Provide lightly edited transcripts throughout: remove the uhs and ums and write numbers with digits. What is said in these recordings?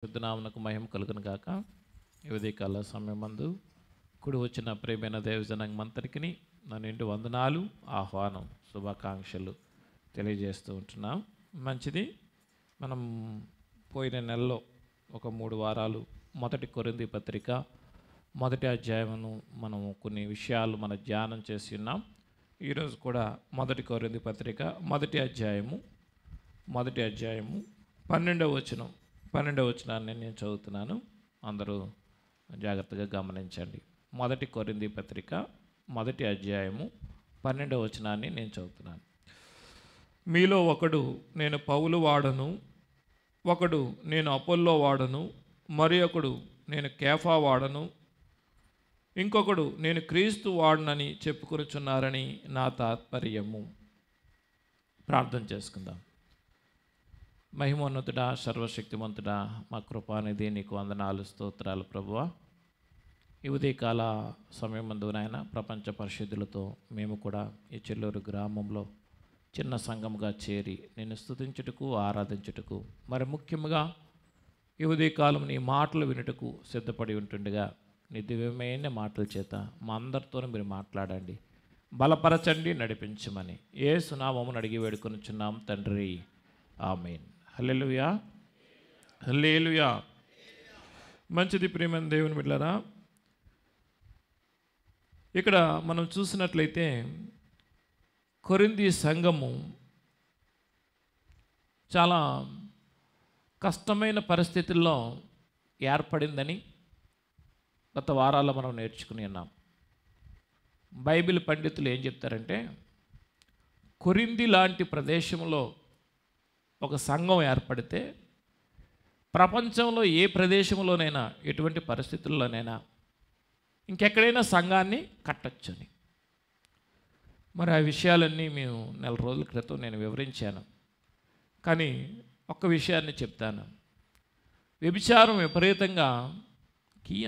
శుద్ధనామనకు మహిమ కలుగును గాక. ఈ ఉదయకాల సమయమందు కుడి వచ్చిన ప్రేమైన దేవజనంమంతరికి నా నిండు వందనాలు, ఆహ్వానం, శుభాకాంక్షలు తెలియజేస్తూ ఉంటున్నాం. మంచిది. మనం పోయిన నెలలో ఒక 3 వారాలు మొదటి కొరింథీ పత్రిక మొదటి అధ్యాయమును మనం కొన్ని విషయాలు మన ధ్యానం చేసి ఉన్నాం. ఈరోజు కూడా మొదటి కొరింథీ పత్రిక మొదటి అధ్యాయము 12వ వచనాన్ని నేను చదువుతున్నాను. అందరూ జాగ్రత్తగా గమనించండి. మొదటి కొరింథీ పత్రిక మొదటి అధ్యాయము 12వ వచనాన్ని నేను చదువుతున్నాను. మీలో ఒకడు నేను పౌలు వాడను, ఒకడు నేను అపోల్లో వాడను, మరి ఒకడు నేను కేఫా వాడను, ఇంకొకడు నేను క్రీస్తు వాడనని చెప్పుకొనుచున్నారని నా తాత్పర్యము. ప్రార్థన చేసుకుందాం. మహిమోన్నతుడా, సర్వశక్తిమంతుడా, మా కృపానిధి, నీకు వందనాలు, స్తోత్రాలు ప్రభువా. ఈ ఉదయకాల సమయమందు నాయన ప్రపంచ పరిశుద్ధులతో మేము కూడా ఈ చెల్లూరు గ్రామంలో చిన్న సంఘముగా చేరి నిన్ను స్తుతించుటకు, ఆరాధించుటకు, మరి ముఖ్యంగా ఈ ఉదయకాలం నీ మాటలు వినుటకు సిద్ధపడి ఉంటుండగా నీ దివ్యమైన మాటల చేత మా అందరితోనూ మీరు మాట్లాడండి, బలపరచండి, నడిపించమని యేసు నామమున అడిగి వేడుకొనుచున్నాం తండ్రి, ఆమేన్. హల్లెలూయా, హల్లెలూయా. మంచిది. ప్రియమైన దేవుని బిడ్డలారా, ఇక్కడ మనం చూసినట్లయితే కొరింథీ సంఘము చాలా కష్టమైన పరిస్థితుల్లో ఏర్పడిందని గత వారాల్లో మనం నేర్చుకుని ఉన్నాం. బైబిల్ పండితులు ఏం చెప్తారంటే, కొరింథీ లాంటి ప్రదేశంలో ఒక సంఘం ఏర్పడితే ప్రపంచంలో ఏ ప్రదేశంలోనైనా ఎటువంటి పరిస్థితుల్లోనైనా ఇంకెక్కడైనా సంఘాన్ని కట్టొచ్చని. మరి ఆ విషయాలన్నీ మేము నెల రోజుల క్రితం నేను వివరించాను. కానీ ఒక్క విషయాన్ని చెప్తాను. వ్యభిచారం విపరీతంగా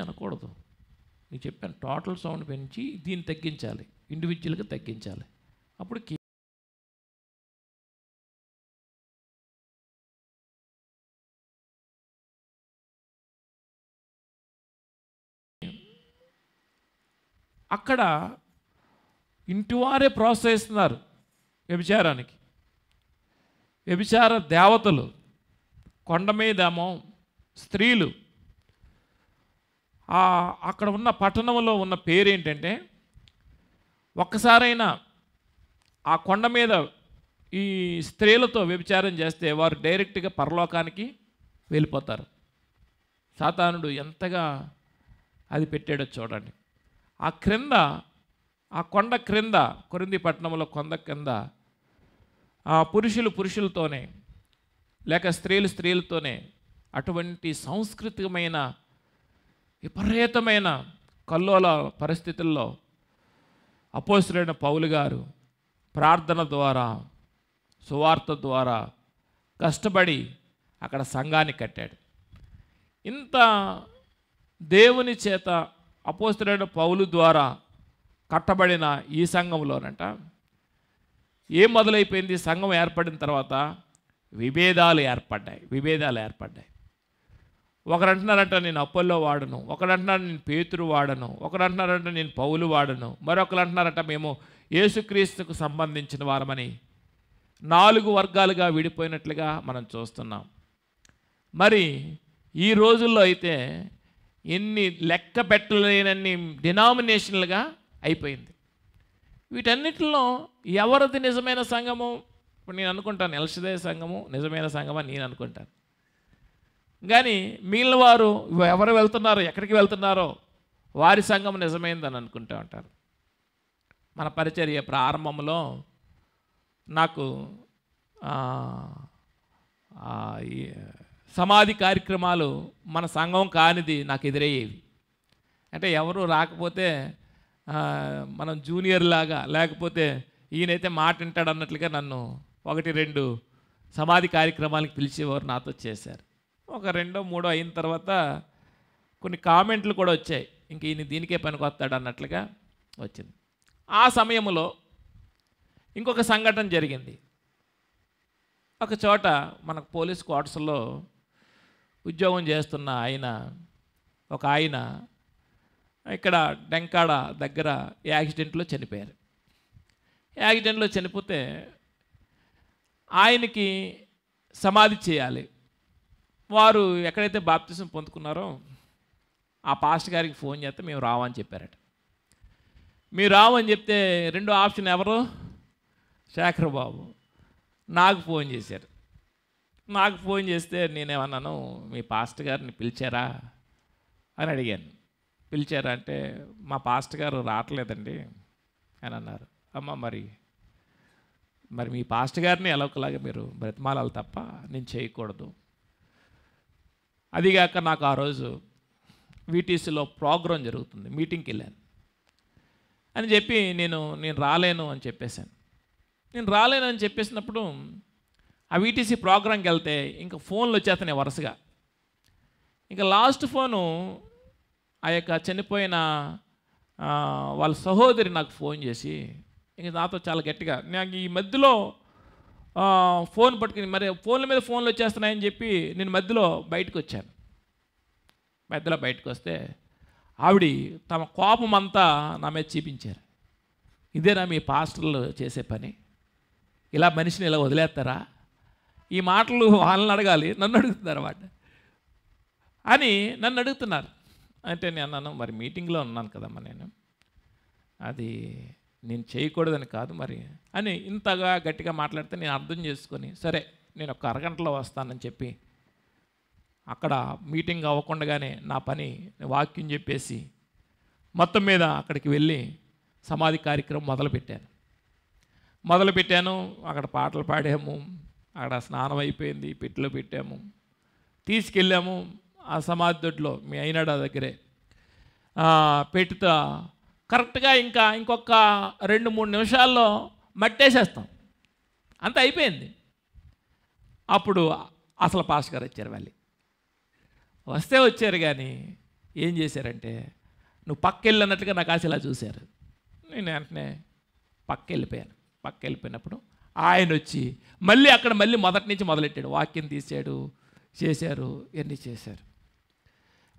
అనకూడదు. నేను చెప్పాను, టోటల్ సౌండ్ పెంచి దీన్ని తగ్గించాలి, ఇండివిజువల్గా తగ్గించాలి. అప్పుడు అక్కడ ఇంటివారే ప్రోత్సహిస్తున్నారు వ్యభిచారానికి. వ్యభిచార దేవతలు, కొండ మీదేమో స్త్రీలు. అక్కడ ఉన్న పట్టణంలో ఉన్న పేరు ఏంటంటే, ఒక్కసారైనా ఆ కొండ మీద ఈ స్త్రీలతో వ్యభిచారం చేస్తే వారు డైరెక్ట్గా పరలోకానికి వెళ్ళిపోతారు. సాతానుడు ఎంతగా అది పెట్టాడో చూడండి. ఆ కొండ క్రింద, కొరింథీ పట్టణంలో కొండ కింద పురుషులతోనే లేక స్త్రీలతోనే అటువంటి సాంస్కృతికమైన విపరీతమైన కల్లోల పరిస్థితుల్లో అపోస్తలుడైన పౌలు గారు ప్రార్థన ద్వారా, సువార్త ద్వారా కష్టపడి అక్కడ సంఘాన్ని కట్టాడు. ఇంత దేవుని చేత అపోస్తలుడైన పౌలు ద్వారా కట్టబడిన ఈ సంఘంలోనంట ఏం మొదలైపోయింది? సంఘం ఏర్పడిన తర్వాత విభేదాలు ఏర్పడ్డాయి. ఒకరంటున్నారంట నేను అపోల్లో వాడను, ఒకరంటున్నారు నేను పేతురు వాడను, ఒకరంటున్నారంట నేను పౌలు వాడను, మరొకరు అంటున్నారంట మేము యేసుక్రీస్తుకు సంబంధించిన వారమని 4 వర్గాలుగా విడిపోయినట్లుగా మనం చూస్తున్నాం. మరి ఈ రోజుల్లో అయితే ఎన్ని లెక్క పెట్టలేనన్ని డినామినేషన్లుగా అయిపోయింది. వీటన్నిటిలో ఎవరిది నిజమైన సంఘము? ఇప్పుడు నేను అనుకుంటాను ఎల్షదాయి సంఘము నిజమైన సంఘమని నేను అనుకుంటాను. కానీ మిగిలిన వారు ఎవరు వెళ్తున్నారో, ఎక్కడికి వెళ్తున్నారో వారి సంఘం నిజమైందని అనుకుంటూ ఉంటారు. మన పరిచర్య ప్రారంభంలో నాకు సమాధి కార్యక్రమాలు మన సంఘం కానిది నాకు ఎదురయ్యేవి. అంటే ఎవరు రాకపోతే మనం జూనియర్ లాగా, లేకపోతే ఈయనైతే మాట వింటాడు అన్నట్లుగా నన్ను 1-2 సమాధి కార్యక్రమాలకు పిలిచేవారు, నాతో చేశారు. ఒక 2, 3 అయిన తర్వాత కొన్ని కామెంట్లు కూడా వచ్చాయి, ఇంక ఈయన దీనికే పనికొస్తాడు అన్నట్లుగా వచ్చింది. ఆ సమయంలో ఇంకొక సంఘటన జరిగింది. ఒక చోట మనకు పోలీస్ క్వార్టర్స్లో ఉద్యోగం చేస్తున్న ఒక ఆయన ఇక్కడ డెంకాడ దగ్గర యాక్సిడెంట్లో చనిపోయారు. యాక్సిడెంట్లో చనిపోతే ఆయనకి సమాధి చేయాలి. వారు ఎక్కడైతే బాప్తిసం పొందుకున్నారో ఆ పాస్టర్ గారికి ఫోన్ చేస్తే మేము రావని చెప్పారట. మీరు రావని చెప్తే రెండో ఆప్షన్ ఎవరు? శేఖర్ బాబు. నాకు ఫోన్ చేశారు. నాకు ఫోన్ చేస్తే నేనేమన్నాను, మీ పాస్టర్ గారిని పిలిచారా అని అడిగాను. పిలిచారా అంటే మా పాస్టర్ గారు రావట్లేదండి అని అన్నారు. అమ్మ మరి మీ పాస్టర్ గారిని ఎలాగోలాగా మీరు బ్రతిమాలాలి తప్ప నేను చేయకూడదు. అదిగాక నాకు ఆ రోజు వీటీసీలో ప్రోగ్రాం జరుగుతుంది, మీటింగ్కి వెళ్ళాను అని చెప్పి నేను రాలేను అని చెప్పేశాను. నేను రాలేను అని చెప్పేసినప్పుడు ఆ వీటీసీ ప్రోగ్రాంకి వెళ్తే ఇంకా ఫోన్లు వచ్చేస్తున్నాయి వరుసగా. ఇంకా లాస్ట్ ఫోను ఆ యొక్క చనిపోయిన వాళ్ళ సహోదరి నాకు ఫోన్ చేసి ఇంక నాతో చాలా గట్టిగా, నాకు ఈ మధ్యలో ఫోన్ పట్టుకుని మరి ఫోన్ల మీద ఫోన్లు వచ్చేస్తున్నాయని చెప్పి నేను మధ్యలో బయటకు వచ్చాను. మధ్యలో బయటకు వస్తే ఆవిడ తమ కోపం అంతా నా మీద చూపించారు. ఇదేనా మీ పాస్టర్లు చేసే పని? ఇలా మనిషిని ఇలా వదిలేస్తారా? ఈ మాటలు వాళ్ళని అడగాలి, నన్ను అడుగుతున్నారు అన్నమాట అని నన్ను అడుగుతున్నారు. అంటే నేను అన్నాను, మరి మీటింగ్లో ఉన్నాను కదమ్మా, అది నేను చేయకూడదని కాదు మరి అని ఇంతగా గట్టిగా మాట్లాడితే నేను అర్థం చేసుకొని సరే నేను ఒక అరగంటలో వస్తానని చెప్పి అక్కడ మీటింగ్ అవ్వకుండానే నా పని వాక్యం చెప్పేసి మొత్తం మీద అక్కడికి వెళ్ళి సమాధి కార్యక్రమం మొదలుపెట్టాను. అక్కడ పాటలు పాడాము, అక్కడ స్నానం అయిపోయింది, పెట్టెలో పెట్టాము, తీసుకెళ్ళాము ఆ సమాధి దొడ్లో మీ అయినాడ దగ్గరే పెట్టుతా కరెక్ట్గా ఇంకొక 2-3 నిమిషాల్లో మట్టేసేస్తాం, అంత అయిపోయింది. అప్పుడు అసలు పాస్టర్ గారు వచ్చారు. వచ్చారు కానీ ఏం చేశారంటే, నువ్వు పక్కెళ్ళినట్టుగా నాకు ఆశ ఇలా చూశారు. నేను వెంటనే పక్కెళ్ళిపోయినప్పుడు ఆయన వచ్చి మళ్ళీ మొదటి నుంచి మొదలెట్టాడు, వాక్యం తీసాడు, చేశారు, ఇవన్నీ చేశారు.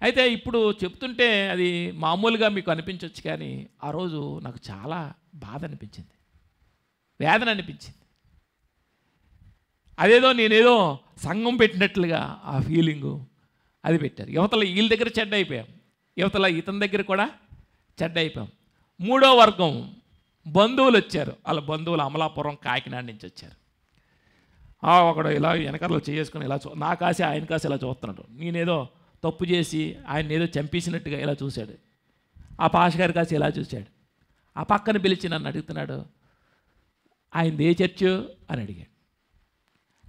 అయితే ఇప్పుడు చెప్తుంటే అది మామూలుగా మీకు అనిపించవచ్చు కానీ ఆ రోజు నాకు చాలా బాధ అనిపించింది, వేదన అనిపించింది. అదేదో నేనేదో సంఘం పెట్టినట్లుగా ఆ ఫీలింగు అది పెట్టారు. యువతల వీళ్ళ దగ్గర చెడ్డ అయిపోయాం, యువతల ఇతని దగ్గర కూడా చెడ్డ అయిపోయాం. 3వ వర్గం బంధువులు వచ్చారు. వాళ్ళ బంధువులు అమలాపురం, కాకినాడ నుంచి వచ్చారు. ఒకడు ఇలా వెనకాల చేసుకుని ఇలా నా కాసి ఆయన కాసి ఇలా చూస్తున్నాడు. నేనేదో తప్పు చేసి ఆయన ఏదో చంపేసినట్టుగా ఇలా చూశాడు. ఆ పాస్టర్ గారి కాసి ఇలా చూశాడు. ఆ పక్కన పిలిచి నన్ను అడుగుతున్నాడు, ఆయనది ఏ చర్చు అని అడిగాడు.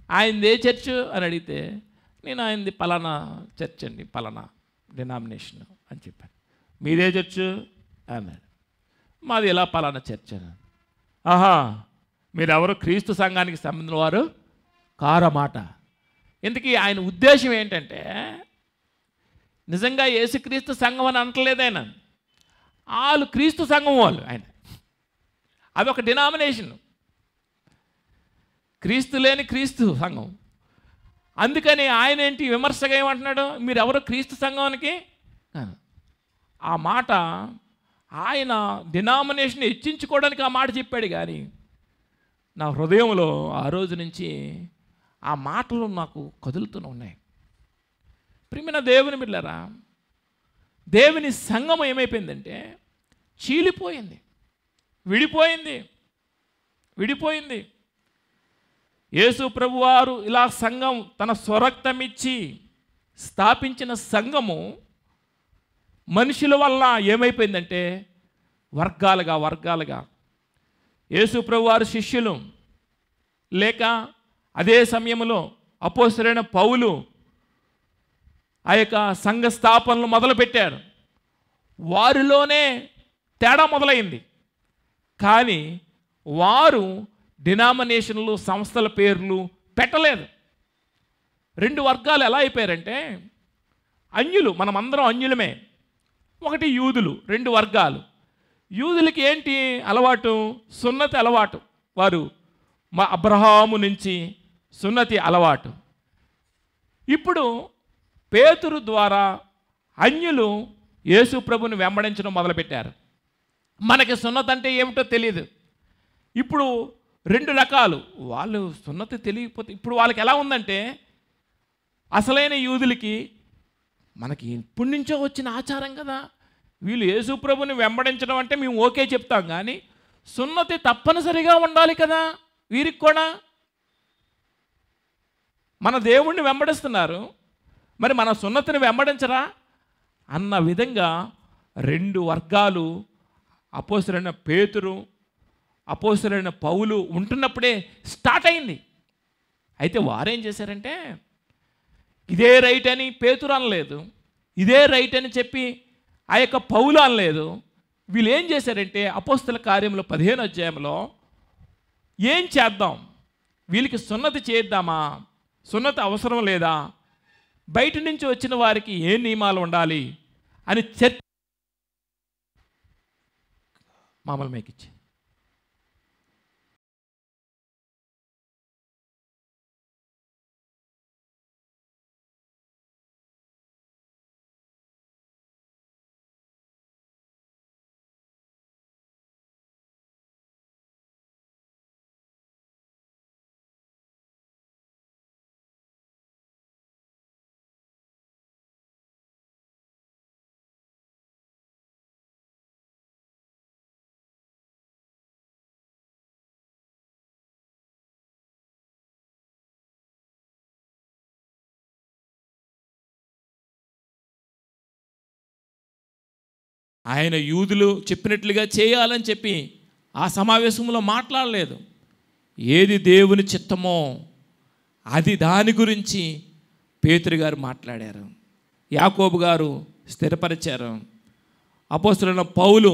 ఆయనది ఏ చర్చు అని అడిగితే నేను ఆయనది పలానా చర్చ్ అండి, పలానా డినామినేషన్ అని చెప్పాను. మీదే చర్చు అన్నాడు. మాది ఇలా పలానా చర్చ్ అన్నాడు. ఆహా, మీరెవరు క్రీస్తు సంఘానికి సంబంధించిన వారు కారమాట. ఇంతకీ ఆయన ఉద్దేశం ఏంటంటే నిజంగా యేసుక్రీస్తు సంఘం అని అంటలేదు ఆయన, వాళ్ళు క్రీస్తు సంఘం వాళ్ళు. అదొక డినామినేషన్, క్రీస్తు లేని క్రీస్తు సంఘం. అందుకని ఆయన ఏంటి విమర్శగా ఏమంటున్నాడు, మీరు ఎవరు క్రీస్తు సంఘానికి. ఆ మాట ఆయన డినామినేషన్ హెచ్చించుకోవడానికి ఆ మాట చెప్పాడు. కానీ నా హృదయంలో ఆ రోజు నుంచి ఆ మాటలు నాకు కదులుతూనే ఉన్నాయి. ప్రియమైన దేవుని బిడ్డలారా, దేవుని సంఘం ఏమైపోయిందంటే చీలిపోయింది, విడిపోయింది. యేసు ప్రభువారు ఇలా సంఘం తన స్వరక్తమిచ్చి స్థాపించిన సంఘము మనుషుల వల్ల ఏమైపోయిందంటే వర్గాలుగా యేసు ప్రభువారు శిష్యులు లేక అదే సమయంలో అపోస్తలుడైన పౌలు ఆ యొక్క సంఘ స్థాపనలు మొదలుపెట్టారు. వారిలోనే తేడా మొదలైంది. కానీ వారు డినామినేషన్లు, సంస్థల పేర్లు పెట్టలేదు. 2 వర్గాలు ఎలా అయిపోయారంటే, అన్యులు, మనమందరం అన్యులమే. ఒకటి యూదులు, 2 వర్గాలు. యూదులకి ఏంటి అలవాటు? సున్నతి అలవాటు. వారు అబ్రహాము నుంచి సున్నతి అలవాటు. ఇప్పుడు పేతురు ద్వారా అన్యులు యేసు ప్రభుని వెంబడించడం మొదలుపెట్టారు. మనకి సున్నతి అంటే ఏమిటో తెలియదు. ఇప్పుడు 2 రకాలు. వాళ్ళు సున్నతి తెలియకపోతే ఇప్పుడు వాళ్ళకి ఎలా ఉందంటే, అసలైన యూదులకి మనకి ఇప్పటి నుంచో వచ్చిన ఆచారం కదా, వీళ్ళు యేసు ప్రభుని వెంబడించడం అంటే మేము ఓకే చెప్తాం, కానీ సున్నతి తప్పనిసరిగా ఉండాలి కదా వీరికి కూడా. మన దేవుణ్ణి వెంబడిస్తున్నారు, మరి మన సున్నతిని వెంబడించరా అన్న విధంగా 2 వర్గాలు అపోస్తలుడైన పేతురు, అపోస్తలుడైన పౌలు ఉంటున్నప్పుడే స్టార్ట్ అయింది. అయితే వారేం చేశారంటే, ఇదే రైట్ అని పేతురు అనలేదు, ఇదే రైట్ అని చెప్పి ఆ యొక్క పౌలు అనలేదు. వీళ్ళు ఏం చేశారంటే అపోస్తల కార్యంలో 15వ అధ్యాయంలో ఏం చేద్దాం, వీళ్ళకి సున్నతి చేద్దామా, సున్నతి అవసరం లేదా, బయట నుంచి వచ్చిన వారికి ఏ నియమాలు ఉండాలి అని చర్చ మామూలు మేకిచ్చి ఆయన యూదులు చెప్పినట్లుగా చేయాలని చెప్పి ఆ సమావేశంలో మాట్లాడలేదు. ఏది దేవుని చిత్తమో అది దాని గురించి పేతురు గారు మాట్లాడారు, యాకోబు గారు స్థిరపరిచారు, అపోస్తలుడైన పౌలు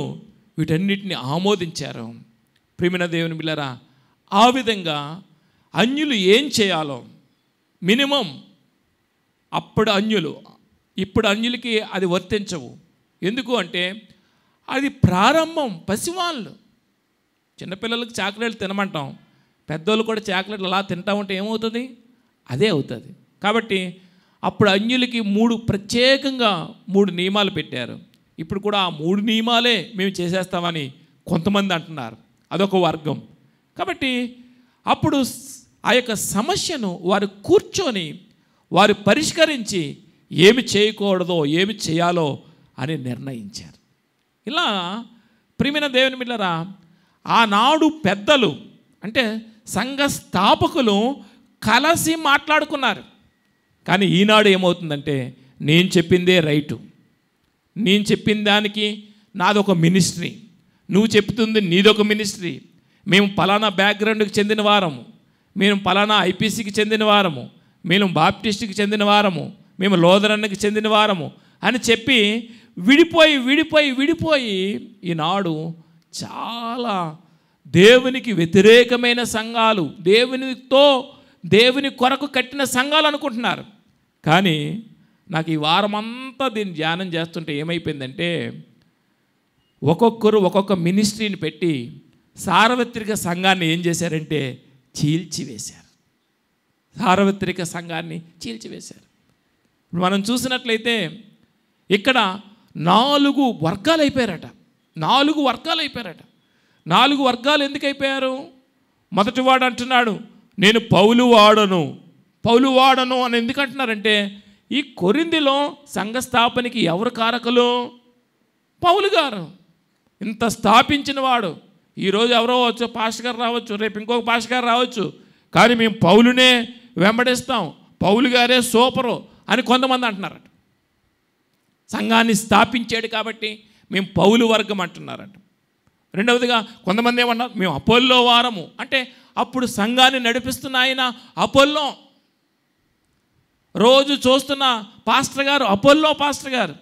వీటన్నిటిని ఆమోదించారు. ప్రియమైన దేవుని బిడ్డలారా, ఆ విధంగా అన్యులు ఏం చేయాలో మినిమం అప్పుడు అన్యులు, ఇప్పుడు అన్యులకి అది వర్తించవు. ఎందుకు అంటే అది ప్రారంభం. పసివాళ్ళు, చిన్నపిల్లలకు చాక్లెట్లు తినమంటాం, పెద్దోళ్ళు కూడా చాక్లెట్లు అలా తింటా ఉంటే ఏమవుతుంది, అదే అవుతుంది. కాబట్టి అప్పుడు అన్యులకి 3 ప్రత్యేకంగా 3 నియమాలు పెట్టారు. ఇప్పుడు కూడా ఆ 3 నియమాలే మేము చేసేస్తామని కొంతమంది అంటున్నారు, అదొక వర్గం. కాబట్టి అప్పుడు ఆ యొక్క సమస్యను వారు కూర్చొని వారు పరిష్కరించి ఏమి చేయకూడదో ఏమి చేయాలో అని నిర్ణయించారు. ఇలా ప్రియమైన దేవుని బిడ్డలారా, ఆనాడు పెద్దలు అంటే సంఘ స్థాపకులు కలిసి మాట్లాడుకున్నారు. కానీ ఈనాడు ఏమవుతుందంటే, నేను చెప్పిందే రైటు, నేను చెప్పిన దానికి నాదొక మినిస్ట్రీ, నువ్వు చెప్తుంది నీదొక మినిస్ట్రీ, మేము పలానా బ్యాక్గ్రౌండ్కి చెందిన వారము, మేము పలానా ఐపీసీకి చెందిన వారము, మేము బాప్టిస్ట్కి చెందిన వారము, మేము లోదరన్నకి చెందిన వారము అని చెప్పి విడిపోయి ఈనాడు చాలా దేవునికి వ్యతిరేకమైన సంఘాలు, దేవుని కొరకు కట్టిన సంఘాలు అనుకుంటున్నారు. కానీ నాకు ఈ వారమంతా దీన్ని ధ్యానం చేస్తుంటే ఏమైపోయిందంటే, ఒక్కొక్కరు ఒక్కొక్క మినిస్ట్రీని పెట్టి సార్వత్రిక సంఘాన్ని ఏం చేశారంటే చీల్చివేశారు. సార్వత్రిక సంఘాన్ని చీల్చివేశారు. ఇప్పుడు మనం చూసినట్లయితే ఇక్కడ 4 వర్గాలు అయిపోయారట. 4 వర్గాలు అయిపోయారట. 4 వర్గాలు ఎందుకు అయిపోయారు? మొదటివాడు అంటున్నాడు, నేను పౌలు వాడను అని ఎందుకు అంటున్నారంటే, ఈ కొరింథీలో సంఘ స్థాపనకి ఎవరు కారకులు? పౌలు గారు. ఇంత స్థాపించిన వాడు. ఈరోజు ఎవరో వచ్చు, పాస్టర్ గారు రావచ్చు, రేపు ఇంకొక పాస్టర్ గారు రావచ్చు, కానీ మేము పౌలునే వెంబడిస్తాం, పౌలు గారే సూపరు అని కొంతమంది అంటున్నారట. సంఘాన్ని స్థాపించాడు కాబట్టి మేము పౌలు వర్గం అంటున్నారట. రెండవదిగా కొంతమంది ఏమన్నారు, మేము అపోల్లో వారము అంటే అప్పుడు సంఘాన్ని నడిపిస్తున్న ఆయన అపోల్లో, రోజు చూస్తున్న పాస్టర్ గారు అపోల్లో పాస్టర్ గారు,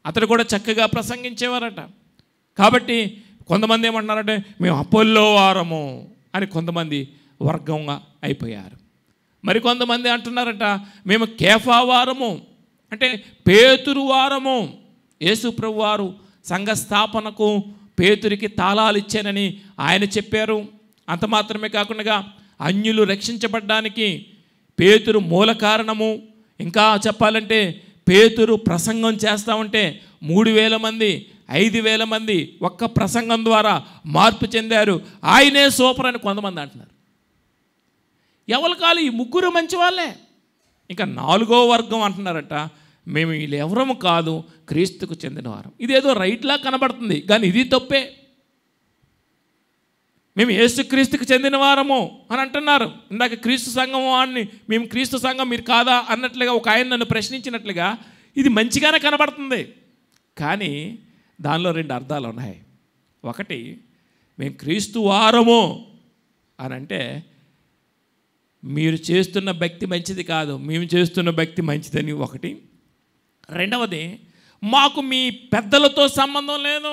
అతడు కూడా చక్కగా ప్రసంగించేవారట. కాబట్టి కొంతమంది ఏమంటున్నారంటే మేము అపోల్లో వారము అని కొంతమంది వర్గంగా అయిపోయారు. మరి కొంతమంది అంటున్నారట మేము కేఫా వారము అంటే పేతురు వారము. యేసు ప్రభు వారు సంఘ స్థాపనకు పేతురికి తాళాలు ఇచ్చానని ఆయన చెప్పారు. అంత మాత్రమే కాకుండా అన్యులు రక్షించబడ్డానికి పేతురు మూల కారణము. ఇంకా చెప్పాలంటే పేతురు ప్రసంగం చేస్తూ ఉంటే 3,000 మంది 5,000 మంది ఒక్క ప్రసంగం ద్వారా మార్పు చెందారు. ఆయనే సూపర్ అని కొంతమంది అంటున్నారు. ఎవరి కాలు ఈ ముగ్గురు మంచి వాళ్ళే. ఇంకా 4వ వర్గం అంటున్నారట, మేము వీళ్ళు ఎవరము కాదు, క్రీస్తుకు చెందినవారం. ఇదేదో రైట్లా కనబడుతుంది, కానీ ఇది తప్పే. మేము యేసుక్రీస్తుకు చెందిన వారము అని అంటున్నారు. ఇందాక క్రీస్తు సంఘము అని, మేము క్రీస్తు సంఘం మీరు కాదా అన్నట్లుగా ఒక ఆయన నన్ను ప్రశ్నించినట్లుగా ఇది మంచిగానే కనబడుతుంది, కానీ దానిలో 2 అర్థాలు ఉన్నాయి. ఒకటి, మేము క్రీస్తు వారము అని అంటే మీరు చేస్తున్న భక్తి మంచిది కాదు, మేము చేస్తున్న భక్తి మంచిదని ఒకటి. రెండవది, మాకు మీ పెద్దలతో సంబంధం లేదు,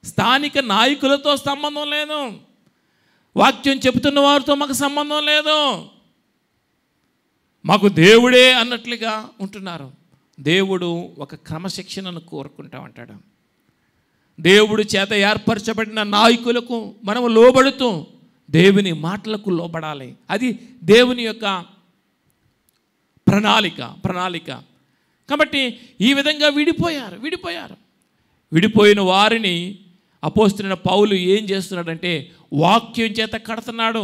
స్థానిక నాయకులతో సంబంధం లేదు, వాక్యం చెబుతున్న వారితో మాకు సంబంధం లేదు, మాకు దేవుడే అన్నట్లుగా ఉంటున్నారు. దేవుడు ఒక క్రమశిక్షణను కోరుకుంటా ఉంటాడు. దేవుడు చేత ఏర్పరచబడిన నాయకులకు మనము లోబడుతూ దేవుని మాటలకు లోబడాలి. అది దేవుని యొక్క ప్రణాళిక. కాబట్టి ఈ విధంగా విడిపోయిన వారిని అపోస్తలుడైన పౌలు ఏం చేస్తున్నాడంటే వాక్యం చేత కడుతున్నాడు.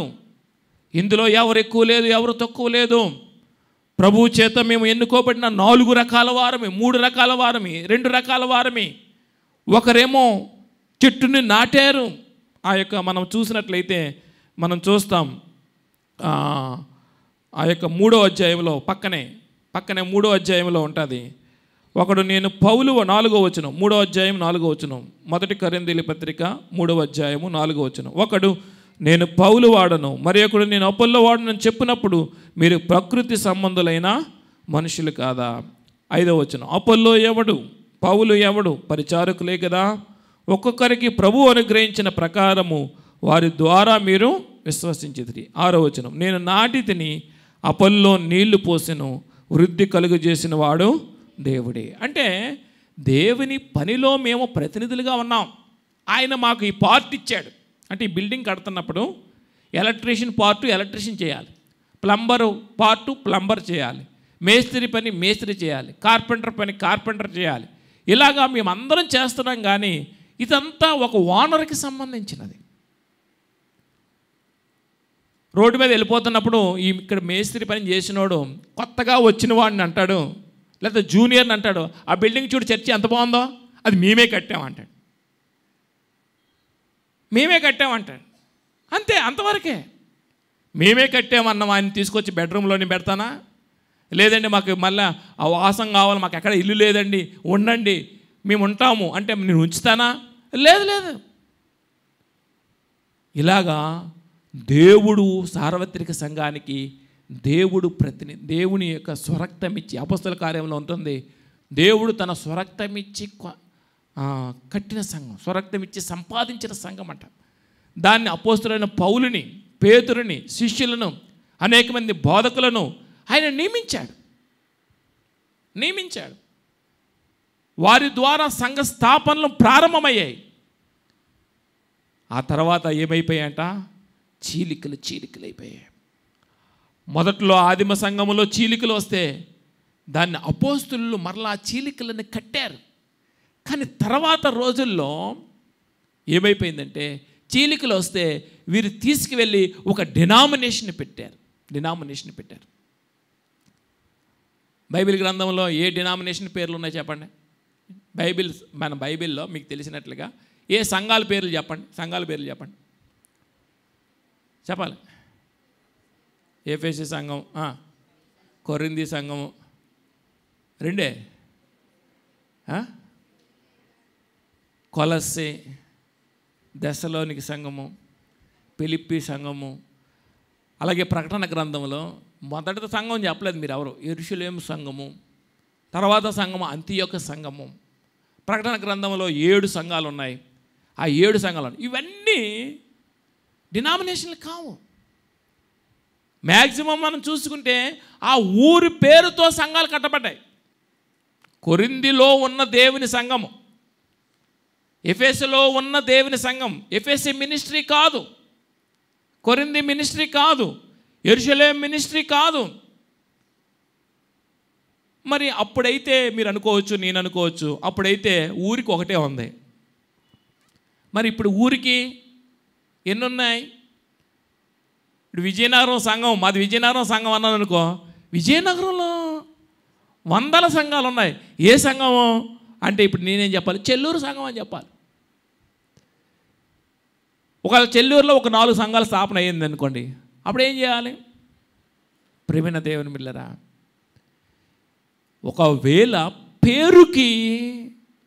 ఇందులో ఎవరు ఎక్కువ లేదు, ఎవరు తక్కువ లేదు. ప్రభువు చేత మేము ఎన్నుకోబడిన 4 రకాల వారమి, 3 రకాల వారమి, 2 రకాల వారమి. ఒకరేమో చెట్టుని నాటారు. ఆ యొక్క మనం చూసినట్లయితే మనం చూస్తాం, ఆ యొక్క 3వ అధ్యాయంలో పక్కనే 3వ అధ్యాయంలో ఉంటుంది. ఒకడు నేను పౌలు 4వ వచనం, 3వ అధ్యాయం 4వ వచనం, 1 కొరింథీయుల పత్రిక 3వ అధ్యాయము 4వ వచనం. ఒకడు నేను పౌలు వాడను, మరి ఒకడు నేను అపొల్లో వాడనని చెప్పినప్పుడు మీరు ప్రకృతి సంబంధులైన మనుషులు కాదా? 5వ వచనం, అపొల్లో ఎవడు, పౌలు ఎవడు? పరిచారకులే కదా. ఒక్కొక్కరికి ప్రభువు అనుగ్రహించిన ప్రకారము వారి ద్వారా మీరు విశ్వసించితిరి. 6వ వచనం, నేను నాటితిని, అపొల్లో నీళ్లు పోసెను, వృద్ధి కలుగు చేసిన వాడు దేవుడే. అంటే దేవుని పనిలో మేము ప్రతినిధులుగా ఉన్నాం. ఆయన మాకు ఈ పార్ట్ ఇచ్చాడు. అంటే ఈ బిల్డింగ్ కడుతున్నప్పుడు ఎలక్ట్రీషియన్ పార్టు ఎలక్ట్రీషియన్ చేయాలి, ప్లంబరు పార్టు ప్లంబర్ చేయాలి, మేస్త్రి పని మేస్త్రి చేయాలి, కార్పెంటర్ పని కార్పెంటర్ చేయాలి. ఇలాగా మేమందరం చేస్తున్నాం, కానీ ఇదంతా ఒక ఓనర్కి సంబంధించినది. రోడ్డు మీద వెళ్ళిపోతున్నప్పుడు ఇక్కడ మేస్త్రి పని చేసినోడు కొత్తగా వచ్చిన వాడిని అంటాడు, లేదా జూనియర్ని అంటాడు, ఆ బిల్డింగ్ చూడు చర్చి ఎంత బాగుందో, అది మేమే కట్టామంటాడు. అంతే, అంతవరకే. మేమే కట్టామన్న ఆయన తీసుకొచ్చి బెడ్రూమ్లోని పెడతానా? లేదండి మాకు మళ్ళీ ఆ వాసం కావాలి, మాకు ఎక్కడ ఇల్లు లేదండి, ఉండండి మేము ఉంటాము అంటే నేను ఉంచుతానా? లేదు. ఇలాగా దేవుడు సార్వత్రిక సంఘానికి దేవుడు దేవుని యొక్క స్వరక్తం ఇచ్చి, అపొస్తలుల కార్యంలో ఉంటుంది, దేవుడు తన స్వరక్తం ఇచ్చి కట్టిన సంఘం, స్వరక్తం ఇచ్చి సంపాదించిన సంఘం అంట. దాన్ని అపొస్తలుడైన పౌలుని, పేతురుని, శిష్యులను, అనేక మంది బోధకులను ఆయన నియమించాడు. వారి ద్వారా సంఘ స్థాపనలు ప్రారంభమయ్యాయి. ఆ తర్వాత ఏమైపోయాయంట? చీలికలు అయిపోయాయి. మొదట్లో ఆదిమ సంఘములో చీలికలు వస్తే దాన్ని అపోస్తులు మరలా చీలికలను కట్టారు. కానీ తర్వాత రోజుల్లో ఏమైపోయిందంటే చీలికలు వస్తే వీరు తీసుకువెళ్ళి ఒక డినామినేషన్ పెట్టారు. బైబిల్ గ్రంథంలో ఏ డినామినేషన్ పేర్లు ఉన్నాయి చెప్పండి? మన బైబిల్లో మీకు తెలిసినట్లుగా ఏ సంఘాల పేర్లు చెప్పండి? చెప్పాలి. ఎఫెసీ సంఘం, కొరింథీ సంఘము, 2 కొలస్సే, దెస్సలోనికి సంఘము, ఫిలిప్పీ సంఘము. అలాగే ప్రకటన గ్రంథంలో మొదటి సంఘం చెప్పలేదు మీరు ఎవరు, యెరూషలేము సంఘము, తర్వాత సంఘము అంతియోక సంఘము. ప్రకటన గ్రంథంలో 7 సంఘాలు ఉన్నాయి. ఆ 7 సంఘాలు ఇవన్నీ డినామినేషన్లు కావు. మ్యాక్సిమం మనం చూసుకుంటే ఆ ఊరి పేరుతో సంఘాలు కట్టబడ్డాయి. కొరింథీలో ఉన్న దేవుని సంఘము, ఎఫెసులో ఉన్న దేవుని సంఘం. ఎఫెసీ మినిస్ట్రీ కాదు, కొరింథీ మినిస్ట్రీ కాదు, యెరూషలేము మినిస్ట్రీ కాదు. మరి అప్పుడైతే మీరు అనుకోవచ్చు, నేను అనుకోవచ్చు, అప్పుడైతే ఊరికి ఒకటే ఉంది. మరి ఇప్పుడు ఊరికి ఎన్ని ఉన్నాయి? ఇప్పుడు విజయనగరం సంఘం, మాది విజయనగరం సంఘం అన్నాను అనుకో, విజయనగరంలో వందల సంఘాలు ఉన్నాయి. ఏ సంఘము అంటే ఇప్పుడు నేనేం చెప్పాలి? చెల్లూరు సంఘం అని చెప్పాలి. ఒకవేళ చెల్లూరులో ఒక 4 సంఘాల స్థాపన అయ్యింది అనుకోండి, అప్పుడు ఏం చేయాలి? ప్రేమైన దేవుని బిడ్డలారా, ఒకవేళ పేరుకి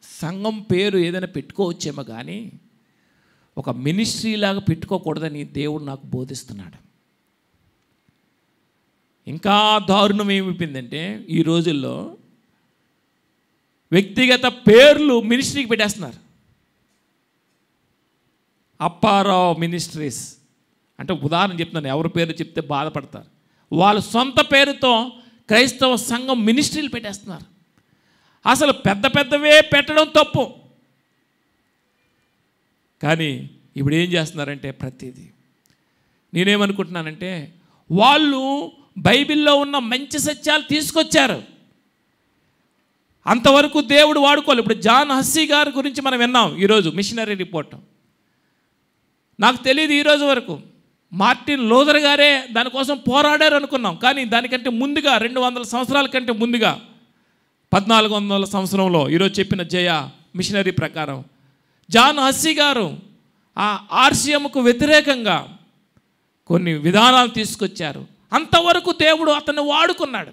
సంఘం పేరు ఏదైనా పెట్టుకోవచ్చేమో కానీ ఒక మినిస్ట్రీ లాగా పెట్టుకోకూడదని దేవుడు నాకు బోధిస్తున్నాడు. ఇంకా దారుణం ఏమైపోయిందంటే ఈ రోజుల్లో వ్యక్తిగత పేర్లు మినిస్ట్రీకి పెట్టేస్తున్నారు. అప్పారావు మినిస్ట్రీస్ అంటే ఉదాహరణ చెప్తున్నాను, ఎవరి పేరు చెప్తే బాధపడతారు. వాళ్ళ సొంత పేరుతో క్రైస్తవ సంఘం మినిస్ట్రీలు పెట్టేస్తున్నారు. అసలు పెద్ద పెద్దవే పెట్టడం తప్పు, కానీ ఇప్పుడు ఏం చేస్తున్నారంటే ప్రతిదీ నేనేమనుకుంటున్నానంటే వాళ్ళు బైబిల్లో ఉన్న మంచి సత్యాలు తీసుకొచ్చారు, అంతవరకు దేవుడు వాడుకోవాలి. ఇప్పుడు జాన్ హస్సీ గారి గురించి మనం విన్నాం ఈరోజు మిషనరీ రిపోర్ట్. నాకు తెలియదు ఈరోజు వరకు మార్టిన్ లూథర్ గారే దానికోసం పోరాడారు అనుకున్నాం, కానీ దానికంటే ముందుగా 200 సంవత్సరాల కంటే ముందుగా 1400 సంవత్సరంలో ఈరోజు చెప్పిన జయ మిషనరీ ప్రకారం జాన్ హస్సీ గారు ఆ ఆర్సిఎంకు వ్యతిరేకంగా కొన్ని విధానాలు తీసుకొచ్చారు. అంతవరకు దేవుడు అతన్ని వాడుకున్నాడు.